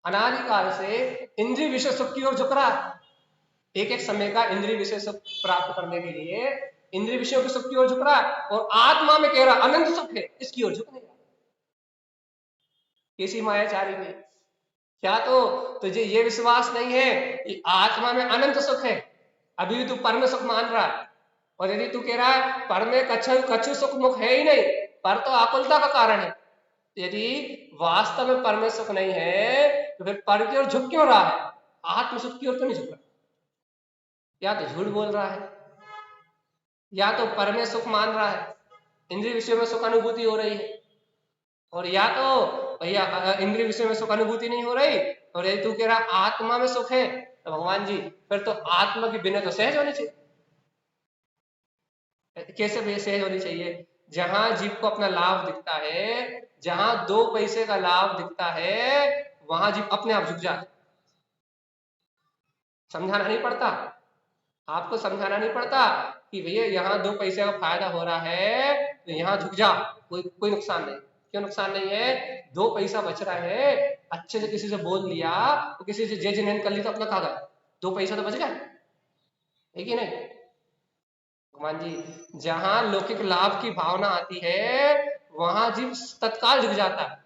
अनादि काल से इंद्रिय विषय सुख की ओर झुक रहा है, एक समय का इंद्रिय विषय सुख प्राप्त करने के लिए इंद्रिय विषयों के सुख की ओर झुक रहा है, और आत्मा में कह रहा अनंत सुख है, इसकी ओर झुक नहीं रहा। कैसी मायाचारी है। क्या तो तुझे ये विश्वास नहीं है कि आत्मा में अनंत सुख है, अभी भी तू परम सुख मान रहा है। और यदि तू कह रहा है पर में कछु सुख मुख है ही नहीं, पर तो आकुलता का कारण है, यदि वास्तव में पर में सुख नहीं है तो फिर पर की ओर झुक क्यों रहा है? आत्म सुख की ओर तो नहीं झुक रहा। या तो झूठ बोल रहा है, या तो पर में सुख मान रहा है, इंद्रिय विषय में सुख अनुभूति हो रही है, और या तो भैया इंद्रिय विषय में सुख अनुभूति नहीं हो रही, और यदि तू कह रहा आत्मा में सुख है, तो भगवान जी फिर तो आत्मा की विनय तो सहज होनी चाहिए। कैसे भी सहज होनी चाहिए? जहां जीव को अपना लाभ दिखता है, जहां 2 पैसे का लाभ दिखता है, वहां जीव अपने आप झुक जाता। समझाना नहीं पड़ता, आपको समझाना नहीं पड़ता कि भैया यहाँ 2 पैसे का फायदा हो रहा है तो यहाँ झुक जा, कोई नुकसान नहीं। क्यों नुकसान नहीं है? 2 पैसा बच रहा है, अच्छे से किसी से बोल लिया तो किसी से जय जिनेन कर ली तो अपना कहा गया, 2 पैसा तो बच गया, है कि नहीं? भगवान जी जहां लौकिक लाभ की भावना आती है वहां जीव तत्काल झुक जाता है।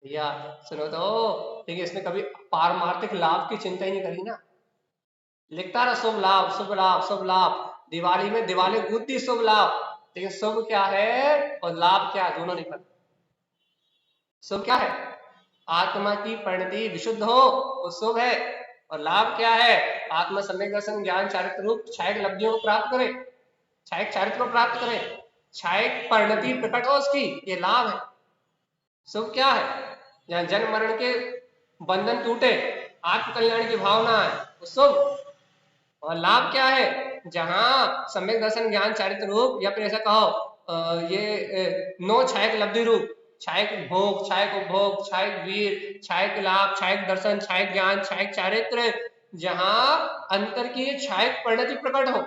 भैया सुनो तो, देखिए इसने कभी पारमार्थिक लाभ की चिंता ही नहीं करी ना। लिखता रहा शुभ लाभ शुभ लाभ शुभ लाभ, दिवाली में दिवाली गुद्दी शुभ लाभ, लेकिन शुभ क्या है और लाभ क्या है दोनों नहीं पता। शुभ क्या है? आत्मा की परिणति विशुद्ध हो वो शुभ है, और लाभ क्या है? आत्मा सम्यक दर्शन ज्ञान चारित्र रूप छायक लब्धियों को प्राप्त करे, छायक चारित्र को प्राप्त करे, छायक परिणति प्रकट हो उसकी, ये लाभ है। शुभ क्या है? जहाँ जन्म मरण के बंधन टूटे, आत्म कल्याण की भावना है वो शुभ। और लाभ क्या है? जहां सम्यक दर्शन ज्ञान चारित्र रूप, या फिर ऐसा कहो ये 9 छायक लब्धि रूप, छायक भोग, छायक उपभोग, छायक वीर, छायक लाभ, छायक दर्शन, छायक ज्ञान, छायक चारित्र, जहां अंतर की छायक परिणति प्रकट हो,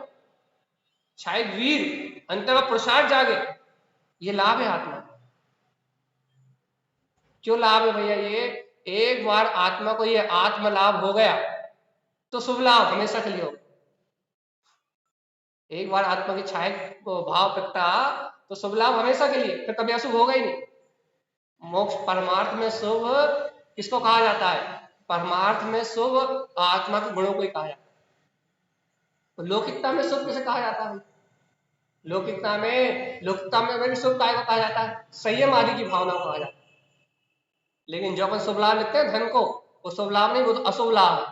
छायक वीर, अंतर का पुरुषार्थ जागे, ये लाभ है आत्मा। क्यों लाभ है भैया? ये एक बार आत्मा को ये आत्म लाभ हो गया तो शुभ लाभ हमेशा के लिए हो। एक बार आत्मा की छाया भाव प्रकटा तो शुभ लाभ हमेशा के लिए, फिर कभी अशुभ होगा ही नहीं। मोक्ष परमार्थ में शुभ किसको कहा जाता है? परमार्थ में शुभ आत्मा के गुणों को ही कहा जाता है। तो लौकिकता में शुभ किसे कहा जाता है? लौकिकता में भी शुभ काय को कहा जाता है? संयम आदि की भावना को कहा जाता है। लेकिन जो अपन शुभ लाभ लिखते हैं धन को, वो शुभ लाभ नहीं, वो तो अशुभ लाभ है।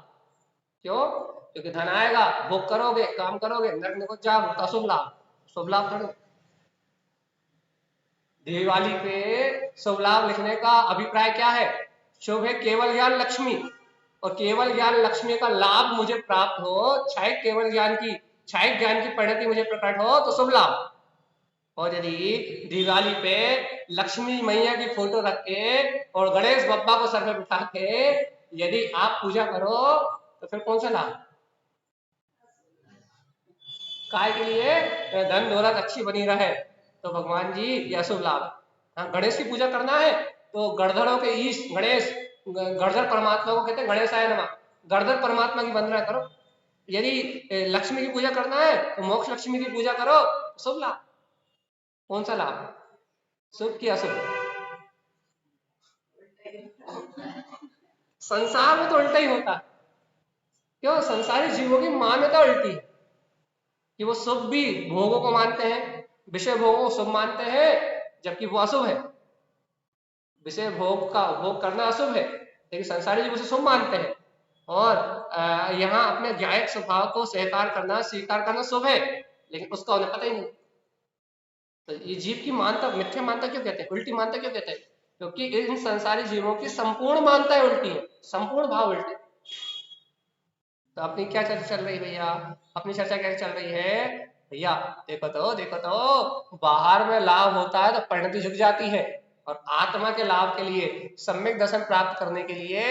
क्यों? क्योंकि धन आएगा, भोग करोगे, काम करोगे, नरक निकुंज जाओगे, तो अशुभ लाभ, शुभ लाभ थोड़े। दिवाली पे शुभ लाभ लिखने का अभिप्राय क्या है? शुभ है केवल ज्ञान लक्ष्मी, और केवल ज्ञान लक्ष्मी का लाभ मुझे प्राप्त हो, छायक केवल ज्ञान की, छायक ज्ञान की परिणति मुझे प्रकट हो तो शुभ लाभ। और यदि दिवाली पे लक्ष्मी मैया की फोटो रख के और गणेश बप्पा को सर पे बिठा के यदि आप पूजा करो तो फिर कौन सा लाभ? काय के लिए? धन दौलत अच्छी बनी रहे, तो भगवान जी ये अशुभ लाभ। हाँ, गणेश की पूजा करना है तो गणधरों के ईश गणेश, गणधर परमात्मा को कहते हैं गणेशाय नमः, गणधर परमात्मा की वंदना करो। यदि लक्ष्मी की पूजा करना है तो मोक्ष लक्ष्मी की पूजा करो, शुभ लाभ। कौन सा लाभ? शुभ की अशुभ? संसार में तो उल्टा ही होता है। क्यों? संसारी जीवों की मान्यता उल्टी है कि वो शुभ भी भोगों को मानते हैं, विषय भोगों को शुभ मानते हैं, जबकि वो अशुभ है। विषय भोग का भोग करना अशुभ है, लेकिन संसारी जीव उसे शुभ मानते हैं। और यहाँ अपने ज्ञायक स्वभाव को स्वीकार करना शुभ है, लेकिन उसका उन्हें पता ही नहीं। तो ये जीव की मानता मिथ्या मानता क्यों कहते हैं, उल्टी मानता क्यों कहते हैं? क्योंकि इन संसारी जीवों की संपूर्ण मानता है उल्टी है, संपूर्ण भाव उल्टे। तो अपनी क्या चर्चा चल रही भैया? अपनी चर्चा क्या चल रही है भैया? देखो तो बाहर में लाभ होता है तो परिणति झुक जाती है, और आत्मा के लाभ के लिए, सम्यक दर्शन प्राप्त करने के लिए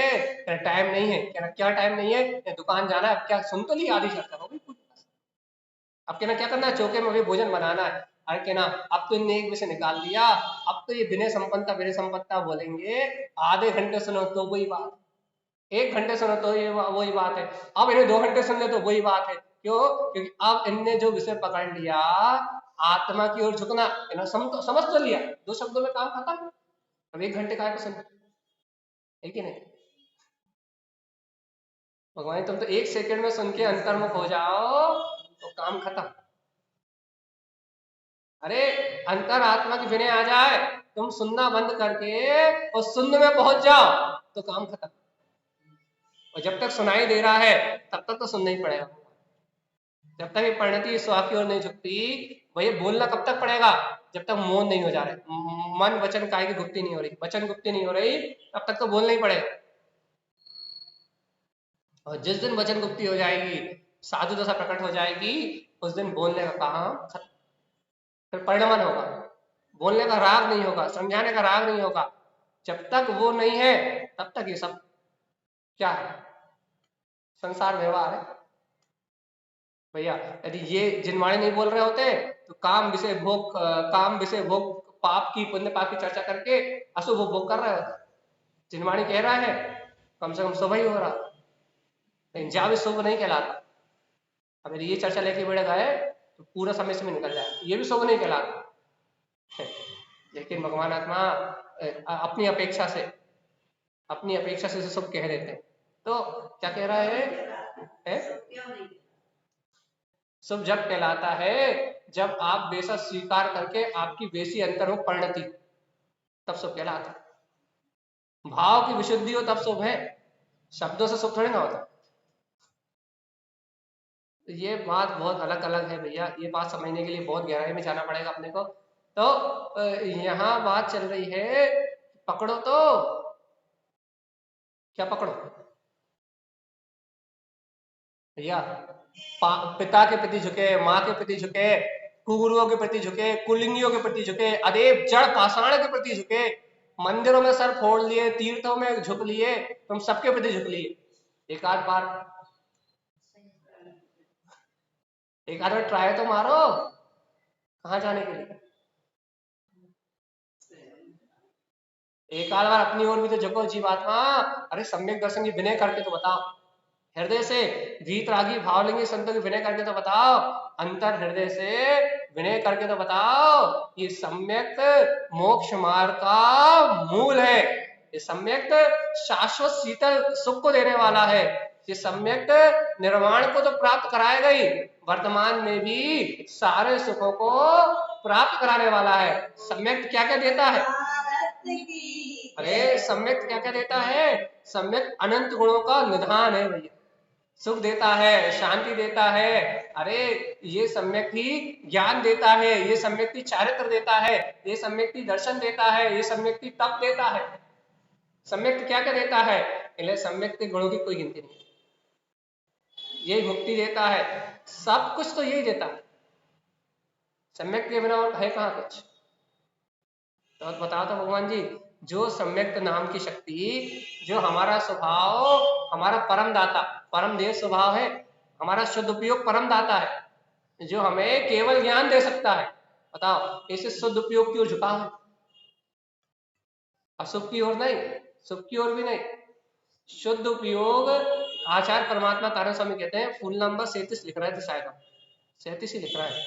टाइम नहीं है। क्या टाइम नहीं है? दुकान जाना है, क्या सुन तो ली आधी चर्चा हो गई। अब कहना क्या करना है? चौके में भी भोजन बनाना है। अरे कहना अब तो इनने एक विषय निकाल लिया, अब तो ये विनय संपन्नता बोलेंगे, आधे घंटे सुनो तो वही बात, 1 घंटे सुनो तो ये वही बात है, अब इन्हें 2 घंटे सुन ले तो वही बात है। क्यों? क्योंकि अब इनने जो विषय पकड़ लिया, आत्मा की ओर झुकना, समझ तो लिया, 2 शब्दों में काम खत्म। अब 1 घंटे का सुन, है कि नहीं? भगवान तुम तो 1 सेकंड में सुन के अंतर्मुख हो जाओ तो काम खत्म। अरे अंतर आत्मा की विनय आ जाए, तुम सुनना बंद करके और शून्य में पहुंच जाओ तो काम खत्म। और जब तक सुनाई दे रहा है तब तक तो सुनना ही पड़ेगा। जब तक ये परिणति स्वास्थ्य की ओर नहीं झुकती, वही बोलना कब तक पड़ेगा? जब तक मौन नहीं हो जा रहा है, मन वचन काय की गुप्ती नहीं हो रही, वचन गुप्ती नहीं हो रही, तब तक तो बोलना ही पड़ेगा। और जिस दिन वचन गुप्ती हो जाएगी, साधु दशा प्रकट हो जाएगी, उस दिन बोलने का काम खत्म। फिर परिणमन होगा, बोलने का राग नहीं होगा, समझाने का राग नहीं होगा। जब तक वो नहीं है तब तक ये सब क्या है? संसार व्यवहार है भैया। यदि ये जिनवाणी नहीं बोल रहे होते तो काम विषय भोग पाप की पुण्य पाप की चर्चा करके अशुभ भोग कर रहे होते। जिनवाणी कह रहा है कम से कम शुभ ही हो रहा, लेकिन जा भी शुभ नहीं कहलाता। अब यदि ये चर्चा लेके बैठ गए तो पूरा समय से निकल जाए, ये भी शुभ नहीं कहलाता। लेकिन भगवान आत्मा अपनी अपेक्षा से सब कह देते हैं। तो क्या कह रहा है? शुभ जब कहलाता है जब आप बेसा स्वीकार करके आपकी बेसी अंतर हो परिणति, तब शुभ कहलाता है। भाव की विशुद्धि हो तब शुभ है, शब्दों से शुभ थोड़ी ना होता। तो ये बात बहुत अलग अलग है भैया, ये बात समझने के लिए बहुत गहराई में जाना पड़ेगा अपने को। तो यहाँ बात चल रही है, पकड़ो तो क्या पकड़ो भैया? पिता के प्रति झुके, माँ के प्रति झुके, कुगुरुओं के प्रति झुके, कुलिंगियों के प्रति झुके, अदेव जड़ पाषाण के प्रति झुके, मंदिरों में सर फोड़ लिए, तीर्थों में झुक लिए, तुम सबके प्रति झुक लिए। एक आध बार ट्राई तो मारो, कहाँ जाने के लिए? एक आध बार अपनी ओर भी तो झुको जीवात्मा। अरे सम्यक दर्शन की विनय करके तो बताओ, हृदय से वीतरागी भावलिंगी संतों की विनय करके तो बताओ, अंतर हृदय से विनय करके तो बताओ। ये सम्यक मोक्ष मार्ग का मूल है, ये सम्यक शाश्वत शीतल सुख को देने वाला है, ये सम्यक निर्वाण को तो प्राप्त कराएगा ही, वर्तमान में भी सारे सुखों को प्राप्त कराने वाला है। सम्यक क्या क्या देता है? अरे सम्यक क्या क्या देता है? सम्यक अनंत गुणों का निधान है भैया, सुख देता है, शांति देता है। अरे ये सम्यक ही ज्ञान देता है, ये सम्यक ही चारित्र देता है, ये सम्यक ही दर्शन देता है, ये सम्यक ही तप देता है। सम्यक क्या क्या देता है? इसलिए सम्यक के गुणों की कोई गिनती नहीं, यही मुक्ति देता है, सब कुछ तो यही देता है। सम्यक के बिना और है कहाँ कुछ? तो बताओ तो भगवान जी, जो सम्यक नाम की शक्ति, जो हमारा स्वभाव, हमारा परम दाता, परम देव स्वभाव है, हमारा शुद्ध उपयोग परम दाता है, जो हमें केवल ज्ञान दे सकता है, बताओ इसे शुद्ध उपयोग की ओर झुका है, अशुभ की ओर नहीं, शुभ की ओर भी नहीं, शुद्ध उपयोग। आचार्य परमात्मा तारण स्वामी कहते हैं, फुल नंबर 37 लिख रहा है, शायद 37 ही लिख रहा है,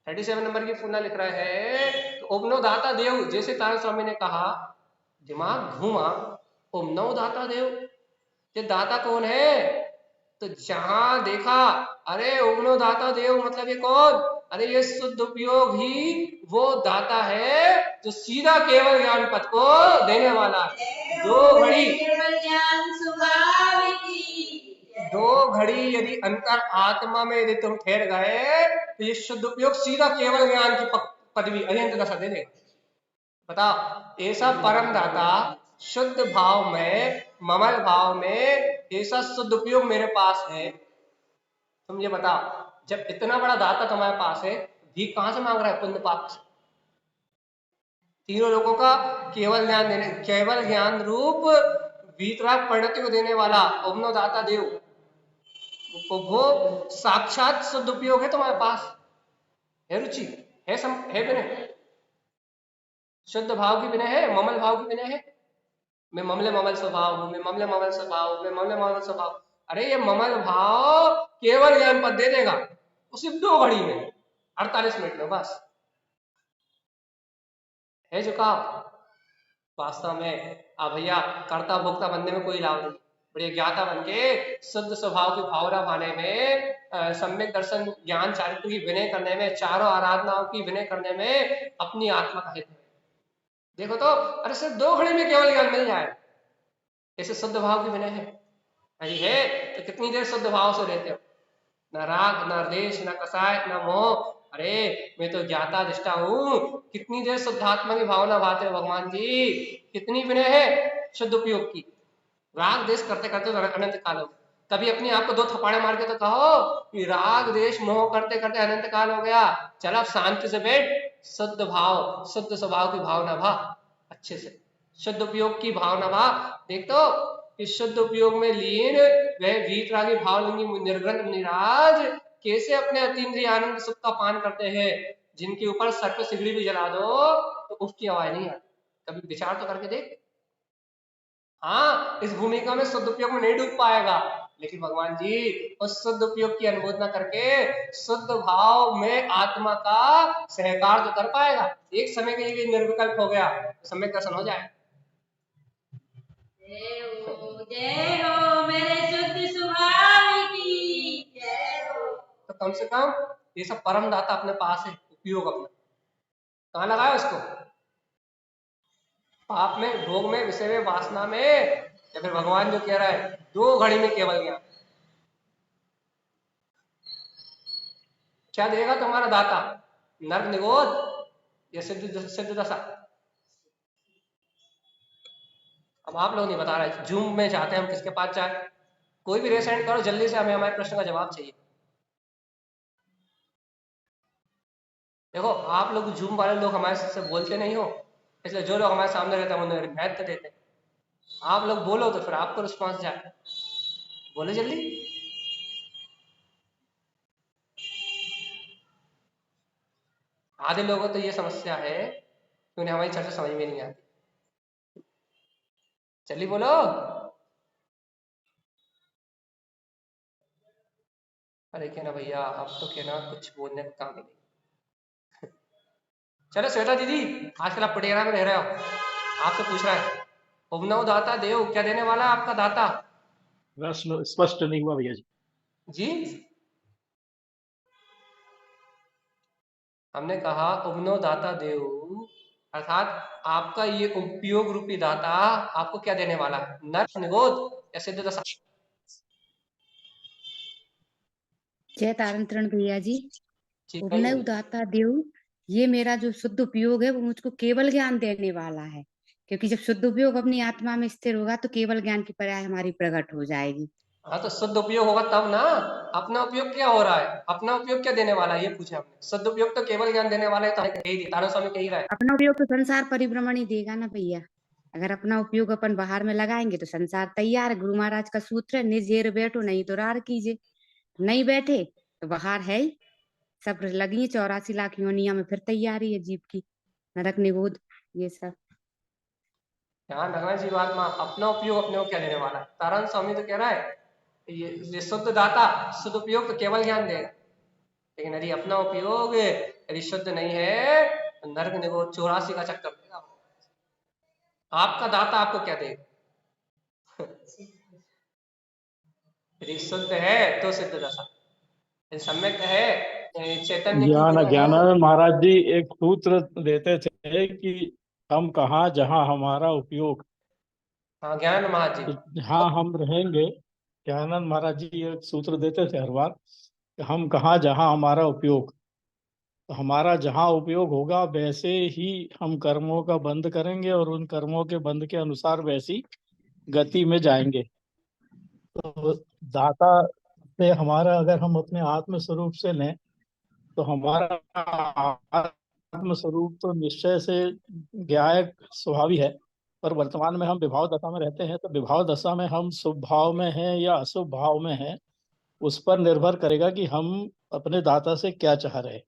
37 नंबर की फुल लिख रहा है। तो उपनो दाता देव, जैसे तारण स्वामी ने कहा, दिमाग घूमा, उपनो दाता देव, ये दाता कौन है? तो जहां देखा, अरे उग्नो दाता देव मतलब ये कौन? अरे ये शुद्ध उपयोग ही वो दाता है जो सीधा केवल ज्ञान पद को देने वाला है। दो घड़ी यदि अंतर आत्मा में यदि तुम ठहर गए तो ये शुद्ध उपयोग सीधा केवल ज्ञान की पदवी अनंत दशा दे देगा। बताओ, ऐसा परम दाता शुद्ध भाव में, ममल भाव में ऐसा शुद्ध उपयोग मेरे पास है। तुम ये बताओ, जब इतना बड़ा दाता तुम्हारे पास है, भीख कहां से मांग रहा है? पुण्य पाप से। तीनों लोगों का केवल ज्ञान देने, केवल ज्ञान रूप वीतराग परिणति को देने वाला ओमनो दाता देव, वो साक्षात शुद्ध उपयोग है तुम्हारे पास। है रुचि, है विनय, शुद्ध भाव की विनय है, ममल भाव की विनय है। मैं ममले ममल स्वभाव हूं, मैं ममले ममल स्वभाव हूं, मैं ममले ममल स्वभाव। अरे ये ममल भाव केवल ज्ञान पद दे देगा, सिर्फ 2 घड़ी में, 48 मिनट में बस। है झुकाव वास्तव में। अब भैया कर्ता भोक्ता बनने में कोई लाभ नहीं, बड़े ज्ञाता बन के शुद्ध स्वभाव की भावना पाने में, सम्यक दर्शन ज्ञान चारित्र की विनय करने में, चारों आराधनाओं की विनय करने में अपनी आत्मा का हित है। देखो तो, अरे सिर्फ 2 घड़ी में केवल ज्ञान मिल जाए, ऐसे शुद्ध भाव की विनय है। अरे है तो कितनी देर शुद्ध भाव से रहते हो? न राग, न देश, न कसाय, न मोह। अरे मैं तो ज्ञाता दृष्टा हूं, कितनी देर शुद्धात्मा की भावना भाते हो भगवान जी? कितनी विनय है शुद्ध उपयोग की। राग देश करते करते तो अनंत काल हो, कभी अपने आप को 2 थप्पड़े मार के तो कहो कि राग देश मोह करते करते अनंत काल हो गया, चल अब शांति से बैठ, शुद्ध भाव, शुद्ध स्वभाव की भावना भा, अच्छे से शुद्ध उपयोग की भावना भा। देख तो इस शुद्ध उपयोग में लीन वह वीतरागी भावलिंगी निर्ग्रंथ मुनिराज कैसे अपने अतीन्द्रिय आनंद सुख का पान करते हैं, जिनके ऊपर सर्प सिगड़ी भी जला दो तो उसकी आवाज नहीं आती। कभी विचार तो करके देख। हाँ, इस भूमिका में शुद्ध उपयोग में नहीं डूब पाएगा, लेकिन भगवान जी उस शुद्ध उपयोग की अनुमोदना करके शुद्ध भाव में आत्मा का सहकार तो कर पाएगा। एक समय के लिए निर्विकल्प हो गया तो सम्यक दर्शन हो जाए। जय हो मेरे शुद्ध स्वभाव की जय हो। तो कम से कम ये सब परम दाता अपने पास है, उपयोग अपना कहाँ लगाया उसको? पाप में, भोग में, विषय में, वासना में, या फिर भगवान जो कह रहा है 2 घड़ी में केवल ज्ञान। क्या देगा तुम्हारा दाता? नर्क निगोद या सिद्ध दशा? अब आप लोग नहीं बता रहे, जूम में चाहते हैं हम किसके पास जाए? कोई भी रेस एंड करो जल्दी से, हमें हमारे प्रश्न का जवाब चाहिए। देखो आप लोग जूम वाले लोग हमारे से बोलते नहीं हो, इसलिए जो लोग हमारे सामने रहते हैं उन्हें महत्व देते हैं। आप लोग बोलो तो फिर आपको रिस्पॉन्स जाए, बोले जल्दी। आधे लोगों तो ये समस्या है कि उन्हें हमारी चर्चा समझ में नहीं आती। चलिए बोलो। अरे क्या ना भैया, अब तो क्या ना कुछ बोलने का काम ही नहीं। चलो श्वेता दीदी, आजकल आप पटियाला में रह रहे हो, आपसे पूछ रहा है उगनव दाता देव क्या देने वाला है आपका दाता? स्पष्ट नहीं हुआ भैया जी। जी हमने कहा उगनो दाता देव, अर्थात आपका ये उपयोग रूपी दाता आपको क्या देने वाला है? नर्क निगोद या सिद्ध दशा? जय तारंतरण भैया जी। ठीक उगनव है, दाता देव, ये मेरा जो शुद्ध उपयोग है वो मुझको केवल ज्ञान देने वाला है, क्योंकि जब शुद्ध उपयोग अपनी आत्मा में स्थिर होगा तो केवल ज्ञान की पर्याय हमारी प्रकट हो जाएगी। हाँ तो शुद्ध उपयोग होगा तब ना। अपना उपयोग क्या हो रहा है? अपना उपयोग क्या देने वाला है ये पूछा हमने। शुद्ध उपयोग तो केवल ज्ञान देने वाला है, तो कही तारा स्वामी कही रहा है। अपना उपयोग तो संसार परिभ्रमण ही देगा ना भैया। अगर अपना उपयोग अपन बाहर में लगाएंगे तो संसार तैयार है। गुरु महाराज का सूत्र है, निज घेर बैठो नहीं तो रार कीजिए। नहीं बैठे तो बाहर है ही, सब लगी 84 लाख योनिया में फिर तैयारी है जीव की, नरक निगोद ये सब। ध्यान रखना इसी बात में, अपना उपयोग अपने को क्या देने वाला है। तारण स्वामी तो कह रहा है ये शुद्ध दाता शुद्ध उपयोग तो केवल ज्ञान देगा, लेकिन यदि अपना उपयोग यदि शुद्ध नहीं है तो नरक निगोद 84 का चक्कर देगा। आपका दाता आपको क्या देगा? यदि शुद्ध है तो सिद्ध दशा, यदि सम्यक है चैतन्य की ज्ञान तरह है। ज्ञानानंद महाराज जी एक सूत्र देते थे कि हम कहाँ जहाँ हमारा उपयोग, हाँ, ज्ञान महाराज तो जी। जहाँ हम रहेंगे, ज्ञानानंद महाराज जी एक सूत्र देते थे हर बार कि हम कहाँ जहाँ हमारा उपयोग, तो हमारा जहाँ उपयोग होगा वैसे ही हम कर्मों का बंद करेंगे और उन कर्मों के बंद के अनुसार वैसी गति में जाएंगे। तो दाता से हमारा अगर हम अपने आत्म स्वरूप से लें तो हमारा आत्म स्वरूप तो निश्चय से ज्ञायक स्वभावी है, पर वर्तमान में हम विभाव दशा में रहते हैं, तो विभाव दशा में हम शुभ भाव में हैं या अशुभ भाव में हैं, उस पर निर्भर करेगा कि हम अपने दाता से क्या चाह रहे हैं।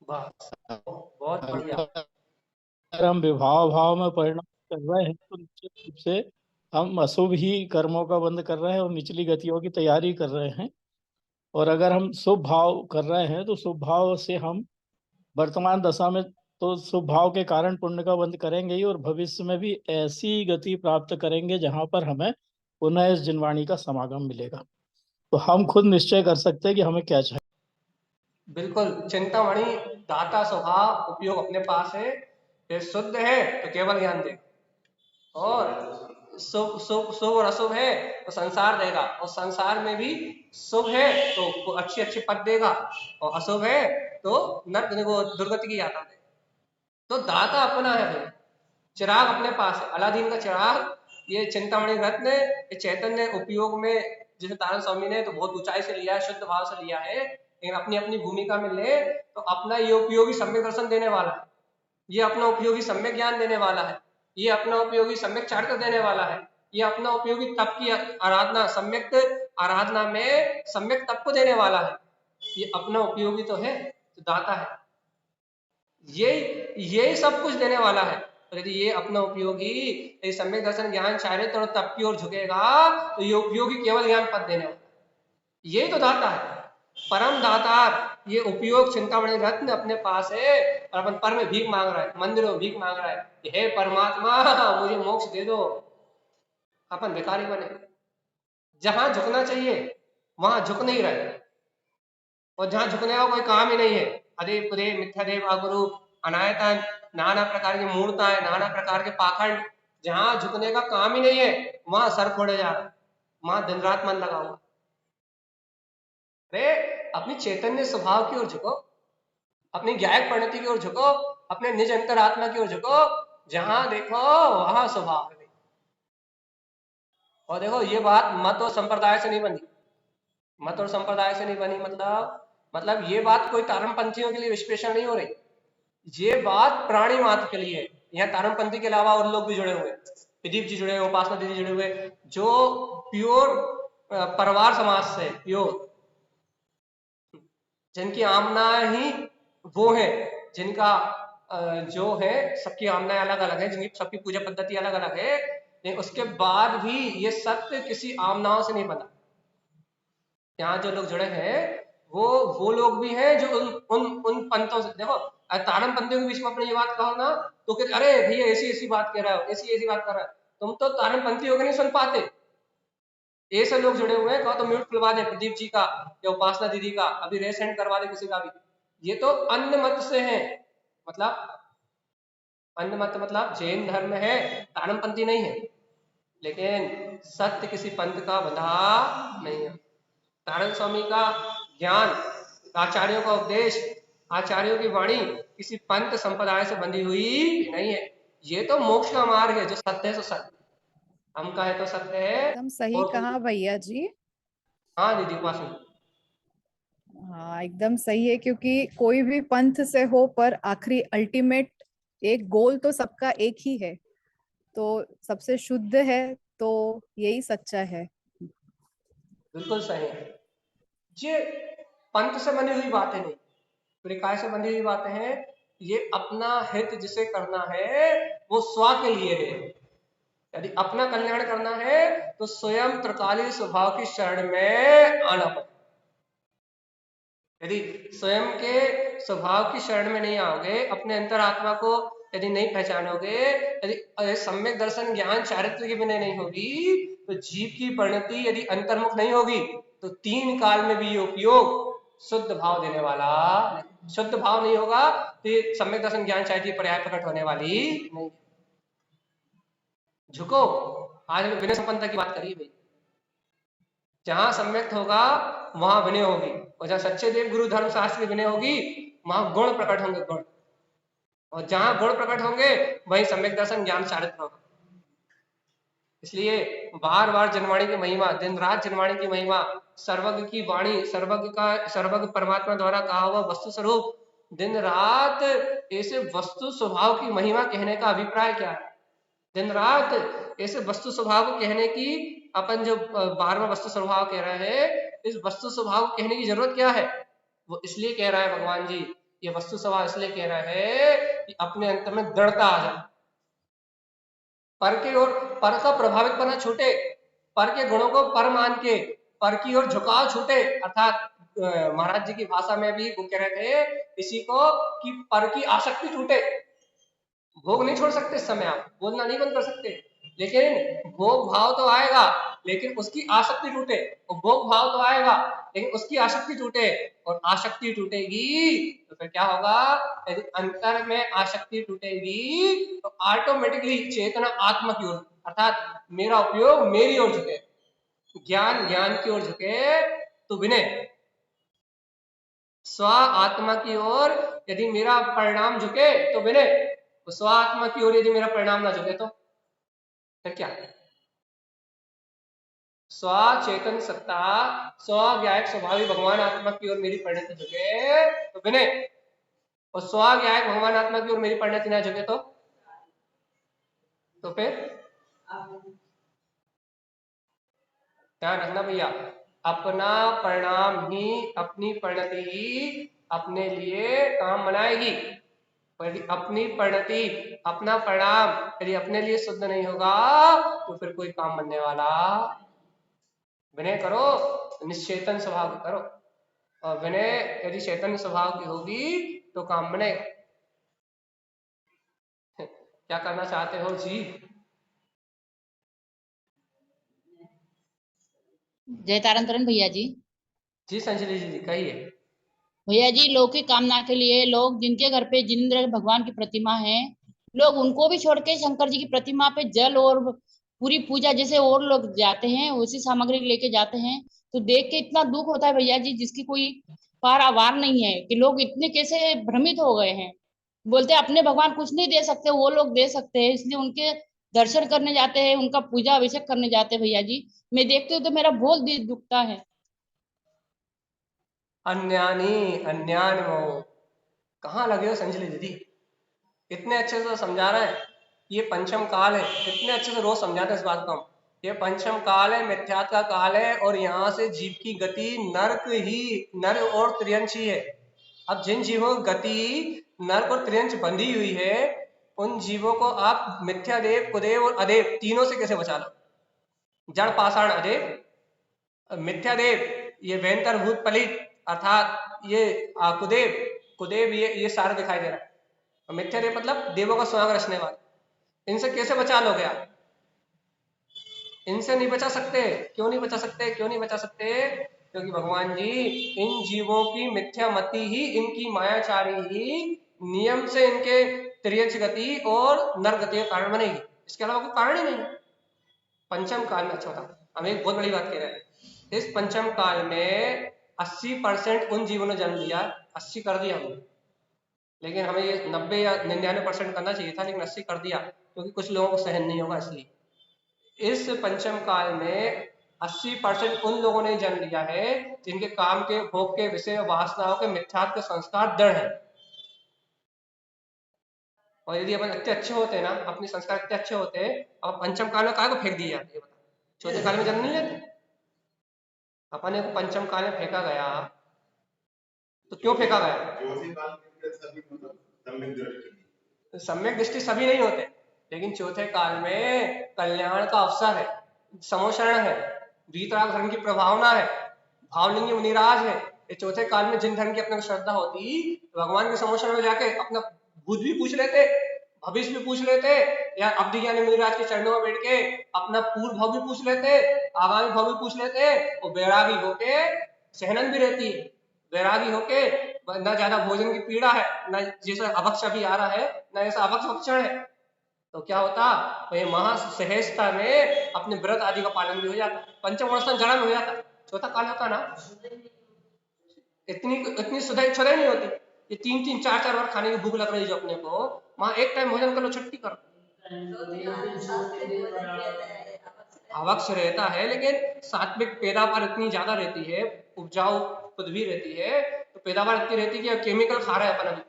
बस, बहुत बढ़िया। अगर हम विभाव भाव में परिणाम कर रहे हैं तो निश्चित रूप से हम अशुभ ही कर्मों का बंद कर रहे हैं और निचली गतियों की तैयारी कर रहे हैं। और अगर हम शुभ भाव कर रहे हैं तो शुभ भाव से हम वर्तमान दशा में तो शुभ भाव के कारण पुण्य का बंद करेंगे ही, और भविष्य में भी ऐसी गति प्राप्त करेंगे जहां पर हमें पुनः इस जिनवाणी का समागम मिलेगा। तो हम खुद निश्चय कर सकते हैं कि हमें क्या चाहिए। बिल्कुल, चिंतामणि दाता स्वभाव उपयोग अपने पास है, फिर शुद्ध है तो केवल ज्ञान देगा, और शुभ शुभ शुभ और अशुभ है तो संसार देगा, और संसार में भी शुभ है तो अच्छी अच्छी पद देगा, और अशुभ है तो नर्क वो दुर्गति की यात्रा देगा। तो दाता अपना है भाई, चिराग अपने पास है, अलादीन का चिराग, ये चिंतामणि रत्न, ये चैतन्य उपयोग में जैसे तारण स्वामी ने तो बहुत ऊंचाई से लिया है, शुद्ध भाव से लिया है, लेकिन अपनी अपनी भूमिका में ले तो अपना ये उपयोगी सम्यक दर्शन देने वाला है, ये अपना उपयोगी सम्यक ज्ञान देने वाला है, ये अपना उपयोगी सम्यक चारित्र देने वाला है, ये अपना उपयोगी तप की आराधना, सम्यक आराधना में सम्यक तप को देने वाला है, ये अपना उपयोगी तो है, तो दाता है, ये सब कुछ देने वाला है। और यदि ये अपना उपयोगी यदि सम्यक दर्शन ज्ञान चारित्र और तप की ओर झुकेगा तो ये उपयोगी केवल ज्ञान पद देने वाला, ये तो दाता है, परम दाता। ये उपयोग चिंतामणि रत्न अपने पास है, और अपन पर में भीख मांग रहा है, मंदिरों में भीख मांग रहा है, हे परमात्मा मुझे मोक्ष दे दो। अपन भिखारी बने, जहां झुकना चाहिए वहां झुक नहीं रहे, और जहां झुकने का कोई काम ही नहीं है, अदेव पुदेव मिथ्यादेव अगुरु अनायतन, नाना प्रकार की मूर्ताएं, नाना प्रकार के पाखंड, जहां झुकने का काम ही नहीं है वहां सर फोड़े जा रहा है, वहां दिन रात मन लगा हुआ। अरे अपनी चैतन्य स्वभाव की ओर झुको, अपनी ज्ञायक परिणति की ओर झुको, अपने निज अंतरात्मा की ओर झुको, जहां देखो वहां स्वभाव है। और देखो ये बात मत और संप्रदाय से नहीं बनी, मत और संप्रदाय से नहीं बनी, मतलब ये बात कोई तारमपंथियों के लिए विस्पेषण नहीं हो रही, ये बात प्राणी मात्र के लिए है। यहाँ तारमपंथी के अलावा और लोग भी जुड़े हुए, प्रदीप जी जुड़े हुए, उपासना दीदी जुड़े हुए, जो प्योर परिवार समाज से प्योर, जिनकी आमना ही वो है, जिनका जो है सबकी आमनाएं अलग अलग है, जिनकी सबकी पूजा पद्धति अलग अलग है, लेकिन उसके बाद भी ये सत्य किसी आमनाओं से नहीं बना। यहाँ जो लोग जुड़े हैं वो लोग भी हैं जो उन पंथों से, देखो तारम पंथियों के बीच में अपनी ये बात कहो ना तो कहते अरे भैया ऐसी बात कह रहा हो, ऐसी बात कर रहा है, तुम तो तारम पंथियों के नहीं सुन पाते। ऐसे लोग जुड़े हुए हैं, कहो तो म्यूट खुलवा दे प्रदीप जी का या उपासना दीदी का, अभी रेसेंट करवा दे किसी का भी। ये तो अन्य मत से है, मतलब अन्य मत मतलब जैन धर्म है, तारमपंथी नहीं है, लेकिन सत्य किसी पंथ का बंधा नहीं है। तारण स्वामी का ज्ञान, आचार्यों का उपदेश, आचार्यों की वाणी किसी पंथ संप्रदाय से बंधी हुई नहीं है, ये तो मोक्ष का मार्ग है, जो सत्य है सो सत्य, हम कहे तो सत्य है। एकदम सही और कहा भैया जी। हाँ दीदी उपासना, हाँ एकदम सही है, क्योंकि कोई भी पंथ से हो पर आखिरी अल्टीमेट एक गोल तो सबका एक ही है, तो सबसे शुद्ध है तो यही सच्चा है। बिल्कुल सही है। ये पंथ से बनी हुई बातें नहीं, निकाय से बनी हुई बातें हैं, ये अपना हित जिसे करना है वो स्व के लिए है। यदि अपना कल्याण करना है तो स्वयं त्रिकाली स्वभाव की शरण में आना पड़ेगा। यदि स्वयं के स्वभाव की शरण में नहीं आओगे, अपने अंतरात्मा को यदि नहीं पहचानोगे, यदि सम्यक दर्शन ज्ञान चारित्र की विनय नहीं होगी, तो जीव की परिणति यदि अंतर्मुख नहीं होगी तो 3 काल में भी ये उपयोग शुद्ध भाव देने वाला, शुद्ध भाव नहीं होगा तो ये सम्यक दर्शन ज्ञान चाहिए पर्याय प्रकट होने वाली नहीं। झुको, आज हमें विनय संपन्नता की बात करिए भाई। जहां सम्यक होगा वहां विनय होगी, और जहां सच्चे देव गुरु धर्म शास्त्र की विनय होगी वहां गुण प्रकट होंगे, गुण। और जहां गुण प्रकट होंगे वहीं सम्यक दर्शन ज्ञान चारित्र होगा। इसलिए बार बार जनवाणी की महिमा, दिन रात जनवाणी की महिमा, सर्वज्ञ की वाणी, सर्वज्ञ परमात्मा द्वारा कहा हुआ वस्तु स्वरूप, दिन रात ऐसे वस्तु स्वभाव की महिमा कहने का अभिप्राय क्या है? दिन रात ऐसे वस्तु स्वभाव को कहने की, अपन जो 12वां वस्तु स्वभाव कह रहे हैं, इस वस्तु स्वभाव को कहने की जरूरत क्या है? वो इसलिए कह रहा है भगवान जी, ये वस्तु स्वभाव इसलिए कह रहा है कि अपने अंतर में दृढ़ता आ जाए, पर की ओर, पर का प्रभावित पना छूटे, पर के गुणों को पर मान के पर की ओर झुकाव छूटे। अर्थात महाराज जी की भाषा में भी वो कह रहे थे इसी को कि पर की आसक्ति टूटे। भोग नहीं छोड़ सकते इस समय, आप बोलना नहीं बंद कर सकते, लेकिन भोग भाव तो आएगा, लेकिन उसकी आसक्ति टूटे। और भोग भाव तो आएगा लेकिन उसकी आसक्ति टूटे, और आसक्ति टूटेगी तो फिर क्या होगा? यदि अंतर में आसक्ति टूटेगी तो ऑटोमेटिकली चेतना आत्मा की ओर, अर्थात मेरा उपयोग मेरी ओर झुके, ज्ञान ज्ञान की ओर झुके, तो विनय स्व आत्मा की ओर यदि मेरा परिणाम झुके तो विनय, तो स्व आत्मा की ओर यदि मेरा परिणाम ना झुके तो फिर क्या? स्व चेतन सत्ता, स्व ज्ञायक स्वभावी भगवान आत्मा की ओर मेरी परिणति झुके तो विनय, और स्व ज्ञायक भगवान आत्मा की ओर मेरी परिणति ना झुके तो फिर ध्यान रखना भैया, अपना परिणाम ही, अपनी परिणति ही अपने लिए काम बनाएगी। यदि अपनी परिणति, अपना परिणाम यदि अपने लिए शुद्ध नहीं होगा तो फिर कोई काम बनने वाला। विनय करो, निश्चेतन स्वभाव की करो, और विनय यदि चैतन्य स्वभाव की होगी तो काम बनेगा। क्या करना चाहते हो जी? जय तारण तरण भैया जी। जी संजली जी कहिए। भैया जी, लौकिक कामना के लिए लोग जिनके घर पे जिनेंद्र भगवान की प्रतिमा है, लोग उनको भी छोड़ के शंकर जी की प्रतिमा पे जल और पूरी पूजा जैसे और लोग जाते हैं उसी सामग्री लेके जाते हैं, तो देख के इतना दुख होता है भैया जी, जिसकी कोई पारावार नहीं है कि लोग इतने कैसे भ्रमित हो गए हैं। बोलते हैं अपने भगवान कुछ नहीं दे सकते, वो लोग दे सकते हैं, इसलिए उनके दर्शन करने जाते हैं, उनका पूजा अभिषेक करने जाते हैं। भैया जी मैं देखती हूँ तो मेरा बहुत दिल दुखता है। अन्यानी अन्यान वो कहाँ लगे हो संजली दीदी? इतने अच्छे से समझा रहे हैं, ये पंचम काल है, इतने अच्छे से रोज समझाते हैं इस बात को हम। ये पंचम काल है, मिथ्यात्व का काल है, और यहाँ से जीव की गति नर्क ही, नर और त्रियंश ही है। अब जिन जीवों की गति नर्क और त्रियंश बंधी हुई है, उन जीवों को आप मिथ्यादेव, कुदेव और अदेव तीनों से कैसे बचा लो? जड़ पाषाण अदेव, मिथ्यादेव ये वेंतर भूत पलित, अर्थात ये कुदेव, कुदेव ये सारा दिखाई दे रहा है, और मिथ्यादेव मतलब देवों का स्वांग रचने वाले। इनसे कैसे बचा लोगे आप? इनसे नहीं बचा सकते। क्यों नहीं बचा सकते? क्यों नहीं बचा सकते? क्योंकि भगवान जी इन जीवों की मिथ्या मति ही, इनकी मायाचारी ही नियम से इनके त्रियंश गति और नर गति का कारण बनेगी, इसके अलावा कोई कारण ही नहीं। पंचम काल में, अच्छा होता, हम एक बहुत बड़ी बात कह रहे हैं, इस पंचम काल में 80% उन जीवों ने जन्म लिया, 80 कर दिया हमने, लेकिन हमें ये 90 या 99% करना चाहिए था, लेकिन 80 कर दिया क्योंकि कुछ लोगों को सहन नहीं होगा। इसलिए इस पंचम काल में 80% उन लोगों ने जन्म लिया है जिनके काम के, भोग के, विषय, वासनाओं के मिथ्यात्व के संस्कार दृढ़ है। और यदि अपन इतने अच्छे होते ना, अपने संस्कार इतने अच्छे होते, अब पंचम काल में काहे को फेंक दिया जाते? चौथे काल में जन्म नहीं लेते? अपने को पंचम काल में फेंका गया, तो क्यों फेंका गया? सम्यक दृष्टि सभी नहीं होते, लेकिन चौथे काल में कल्याण का अवसर है, समोशरण है, वीतराग धर्म की प्रभावना है, भावलिंगी मुनिराज है। ये चौथे काल में जिन धर्म की अपने को श्रद्धा होती, भगवान के समोशरण में जाके अपना बुद्ध भी पूछ लेते, भविष्य भी पूछ लेते, या अब्दुल ज्ञानी मुनिराज के चरणों में बैठ के अपना पूर्व भाव भी पूछ लेते, आगामी भाव भी पूछ लेते, और बैरागी होके सहनन भी रहती है। बैरागी होके ना ज्यादा भोजन की पीड़ा है, ना जैसा अभक्ष भी आ रहा है, ना ऐसा अभक्ष भक्षण है, तो क्या होता, तो ये महा सहजता में अपने व्रत आदि का पालन भी हो जाता, पंचम वर्षण जड़ा में हो जाता, चौथा काल होता ना, इतनी सुधाई नहीं होती। ये 3-3 4-4 बार खाने की भूख लग रही है जो अपने को, वहां एक टाइम भोजन कर लो, छुट्टी करो। अवश्य रहता है, लेकिन सात्विक पैदावार इतनी ज्यादा रहती है, उपजाऊ पृथ्वी रहती है, तो पैदावार इतनी रहती है कि केमिकल खा रहा है अपन, अभी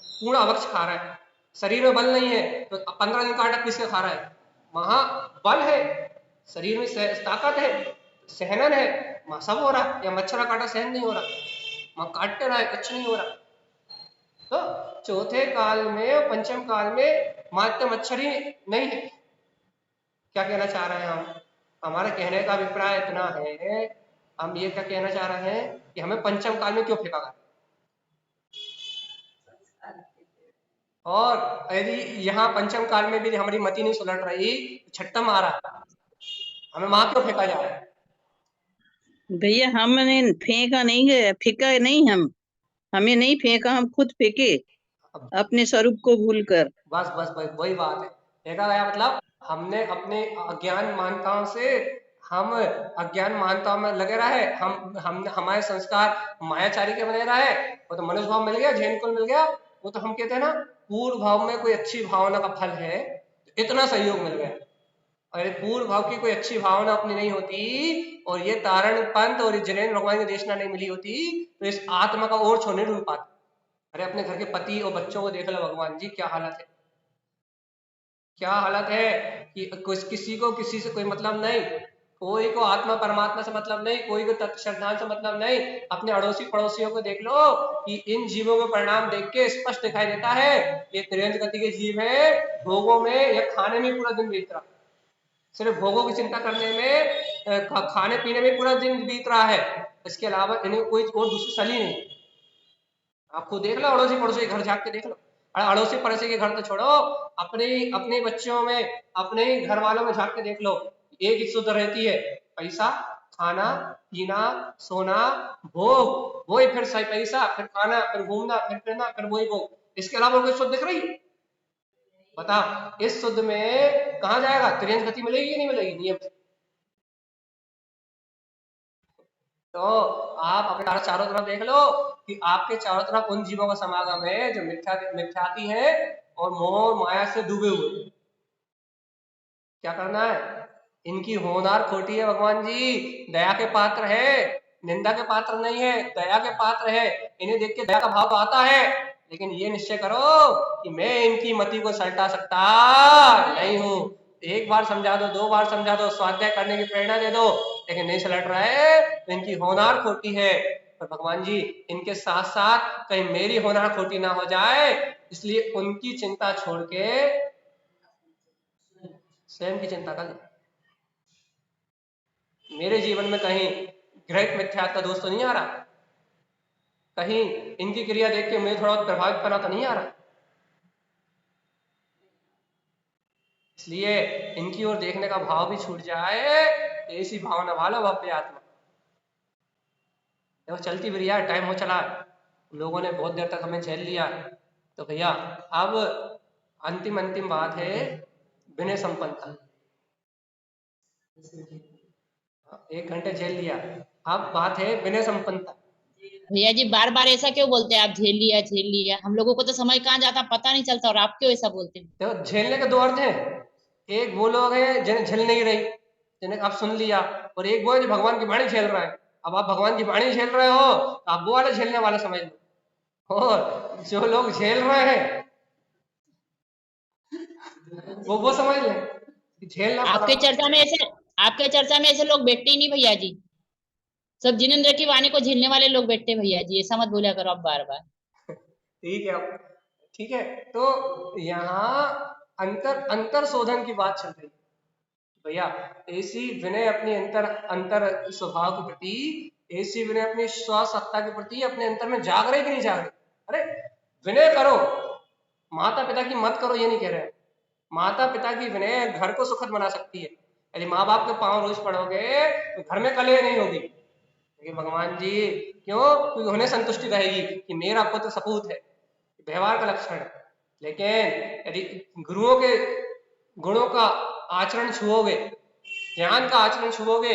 पूर्ण अवक्ष खा रहा है, शरीर में बल नहीं है तो 15 दिन का आटा पीस के खा रहा है, वहां बल है, शरीर में ताकत है, सहनन है, वहां सब हो रहा है। या मच्छर का काटा सहन नहीं हो रहा, वहां काटते रहा है, कुछ नहीं हो रहा। तो चौथे काल में और पंचम काल में मात्र मच्छर ही नहीं है। क्या कहना चाह रहे हैं हम, हमारे कहने का अभिप्राय इतना है, हम ये क्या कहना चाह रहे हैं कि हमें पंचम काल में क्यों फेंका गया, और यदि यहाँ पंचम काल में भी हमारी मति नहीं सुलट रही, छठम आ रहा है, हमें वहां क्यों फेंका जा रहा है? भैया हमने फेंका नहीं गया, फेंका नहीं, हमें नहीं फेंका, हम खुद फेंके अपने स्वरूप को भूलकर। बस बस बस वही बात है, फेंका गया मतलब हमने अपने अज्ञान मान्यताओं से, हम अज्ञान मान्यताओं में लगे रहे, हम हमारे संस्कार मायाचारी के बने रहे, वो तो मनुष्य भाव मिल गया, जैन कुल मिल गया, वो तो हम कहते हैं ना पूर्व भाव में कोई अच्छी भावना का फल है, इतना सहयोग मिल गया। और पूर्व भाव की कोई अच्छी भावना अपनी नहीं होती, और ये तारण पंथ और जैन भगवान की देशना नहीं मिली होती, तो इस आत्मा का और छोड़ने नहीं पाते। अरे अपने घर के पति और बच्चों को देख लो भगवान जी, क्या हालत है, क्या हालत है कि किसी को किसी से कोई मतलब नहीं, कोई को आत्मा परमात्मा से मतलब नहीं, कोई को तत्व श्रद्धांत से मतलब नहीं। अपने अड़ोसी पड़ोसियों को देख लो कि इन जीवों के परिणाम देख के स्पष्ट दिखाई देता है ये त्रियंत गति के जीव है, भोगों में या खाने में पूरा दिन बीत रहा, सिर्फ भोगों की चिंता करने में, खाने पीने में पूरा दिन बीत रहा है, इसके अलावा इन्हें कोई और दूसरी सली नहीं। आप खुद देख लो, अड़ोसी पड़ोसी के घर जाके के देख लो, अड़ोसी पड़ोसी के घर तो छोड़ो, अपने बच्चों में, अपने घर वालों में झांक के देख लो, एक ही शुद्ध रहती है, पैसा, खाना पीना सोना भोग, वही फिर सही पैसा, फिर खाना, फिर घूमना, फिर फिरना, फिर वही भोग, इसके अलावा कोई शुद्ध दिख रही है? बता, इस शुद्ध में कहा जाएगा, त्रियंत गति मिलेगी कि नहीं मिलेगी नियम से? तो आप अपने चारों तरफ देख लो कि आपके चारों तरफ उन जीवों का समागम है जो मिथ्याती है और मोह माया से डूबे हुए। क्या करना है, इनकी होनहार खोटी है भगवान जी, दया के पात्र है, निंदा के पात्र नहीं है, दया के पात्र है, इन्हें देख के दया का भाव आता है, लेकिन ये निश्चय करो कि मैं इनकी मति को सल्टा सकता नहीं हूं। एक बार समझा दो, 2 बार समझा दो, स्वाध्याय करने की प्रेरणा दे दो, लेकिन नहीं सलट रहा है, तो इनकी होनहार खोटी है। पर भगवान जी इनके साथ साथ कहीं मेरी होनहार खोटी ना हो जाए, इसलिए उनकी चिंता छोड़ के स्वयं की चिंता कर। मेरे जीवन में कहीं ग्रहित मिथ्यात्व का दोष तो नहीं आ रहा, कहीं इनकी क्रिया देख के मुझे थोड़ा प्रभावित करना तो नहीं आ रहा, इसलिए इनकी ओर देखने का भाव भी छूट जाए, ऐसी भावना वाला भव्य आत्मा। देखो चलती भी रहा, टाइम हो चला, लोगों ने बहुत देर तक हमें झेल लिया, तो भैया अब अंतिम बात है विनय संपन्नता। 1 घंटे झेल लिया, अब बात है विनय संपन्नता। भैया जी बार बार ऐसा क्यों बोलते हैं आप, झेल लिया, हम लोगों को तो समय कहाँ जाता पता नहीं चलता, और आप क्यों ऐसा बोलते हैं? देखो झेलने के 2 अर्थ हैं, एक वो लोग हैं जिन्हें झेल नहीं रही, जिन्हें आप सुन लिया, और एक वो है जो भगवान की वाणी झेल रहा है। अब आप भगवान की वाणी झेल रहे हो तो आप वो वाले झेलने वाले समझ लो, और जो लोग झेल रहे हैं वो समझ ले झेलना। आपके चर्चा में ऐसे लोग बैठते ही नहीं भैया जी, सब जिनेंद्र की वाणी को झेलने वाले लोग बैठते भैया जी, ऐसा मत बोला करो आप बार बार। ठीक है, तो यहाँ अंतर शोधन की बात चल रही भैया, ऐसी विनय अपनी अंतर स्वभाव के प्रति, ऐसी विनय अपनी स्वसत्ता के प्रति अपने अंतर में जाग रही कि नहीं जाग रही? अरे विनय करो, माता पिता की मत करो ये नहीं कह रहे हैं। माता पिता की विनय घर को सुखद बना सकती है। यदि माँ बाप के पांव रोज पड़ोगे तो घर में कलह नहीं होगी। क्योंकि भगवान जी क्यों, क्योंकि उन्हें संतुष्टि रहेगी कि मेरा पुत्र सपूत है, व्यवहार का लक्षण है। लेकिन यदि गुरुओं के गुणों का आचरण छुओगे, ज्ञान का आचरण छुओगे,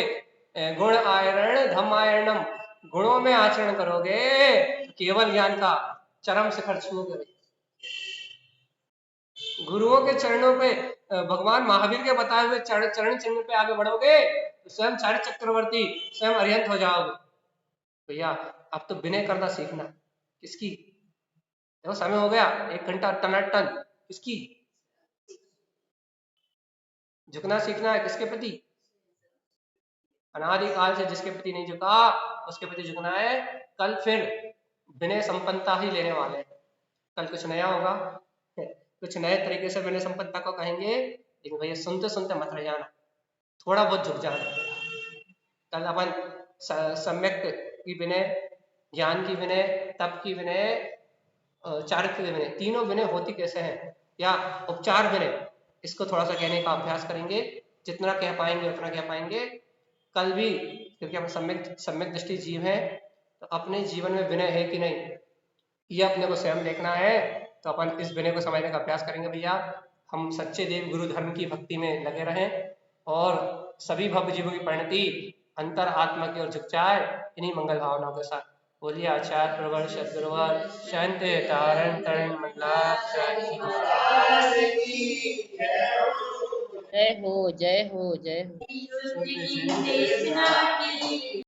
गुण आयरण धम आयरणम, गुणों में आचरण करोगे तो केवल ज्ञान का चरम शिखर छुओगे। गुरुओं के चरणों पे, भगवान महावीर के बताए हुए चरण चिन्ह पे आगे बढ़ोगे तो स्वयं चार्य चक्रवर्ती, स्वयं अरिहंत हो जाओगे। भैया अब तो विनय करना सीखना। किसकी? देखो समय हो गया, 1 घंटा टनाटन। किसकी? झुकना सीखना है। किसके प्रति? अनादिकाल से जिसके प्रति नहीं झुका उसके प्रति झुकना है। कल फिर विनय संपन्नता ही लेने वाले हैं। कल कुछ नया होगा, कुछ नए तरीके से विनय संपन्नता को कहेंगे। लेकिन भैया सुनते सुनते मत रह जाना, थोड़ा बहुत झुक जाना। कल अपन सम्यक की विनय, ज्ञान की विनय, तप की विनय, चारित्र्य विनय, तीनों विनय होती कैसे हैं, या उपचार विनय, इसको थोड़ा सा कहने का अभ्यास करेंगे। जितना कह पाएंगे उतना कह पाएंगे। कल भी, क्योंकि हम सम्यक दृष्टि जीव हैं, तो अपने जीवन में विनय है कि नहीं ये अपने को स्वयं देखना है। तो अपन इस विनय को समझने का अभ्यास करेंगे। भैया हम सच्चे देव गुरु धर्म की भक्ति में लगे रहें और सभी भव जीवों की परिणति अंतर आत्मा की ओर झुक जाए इन्हीं मंगल भावनाओं के साथ। बोलिए आचार्य प्रवर सदगुरुवर शांति तारण तरण मंगलाचार्य जय हो जय हो जय हो। की।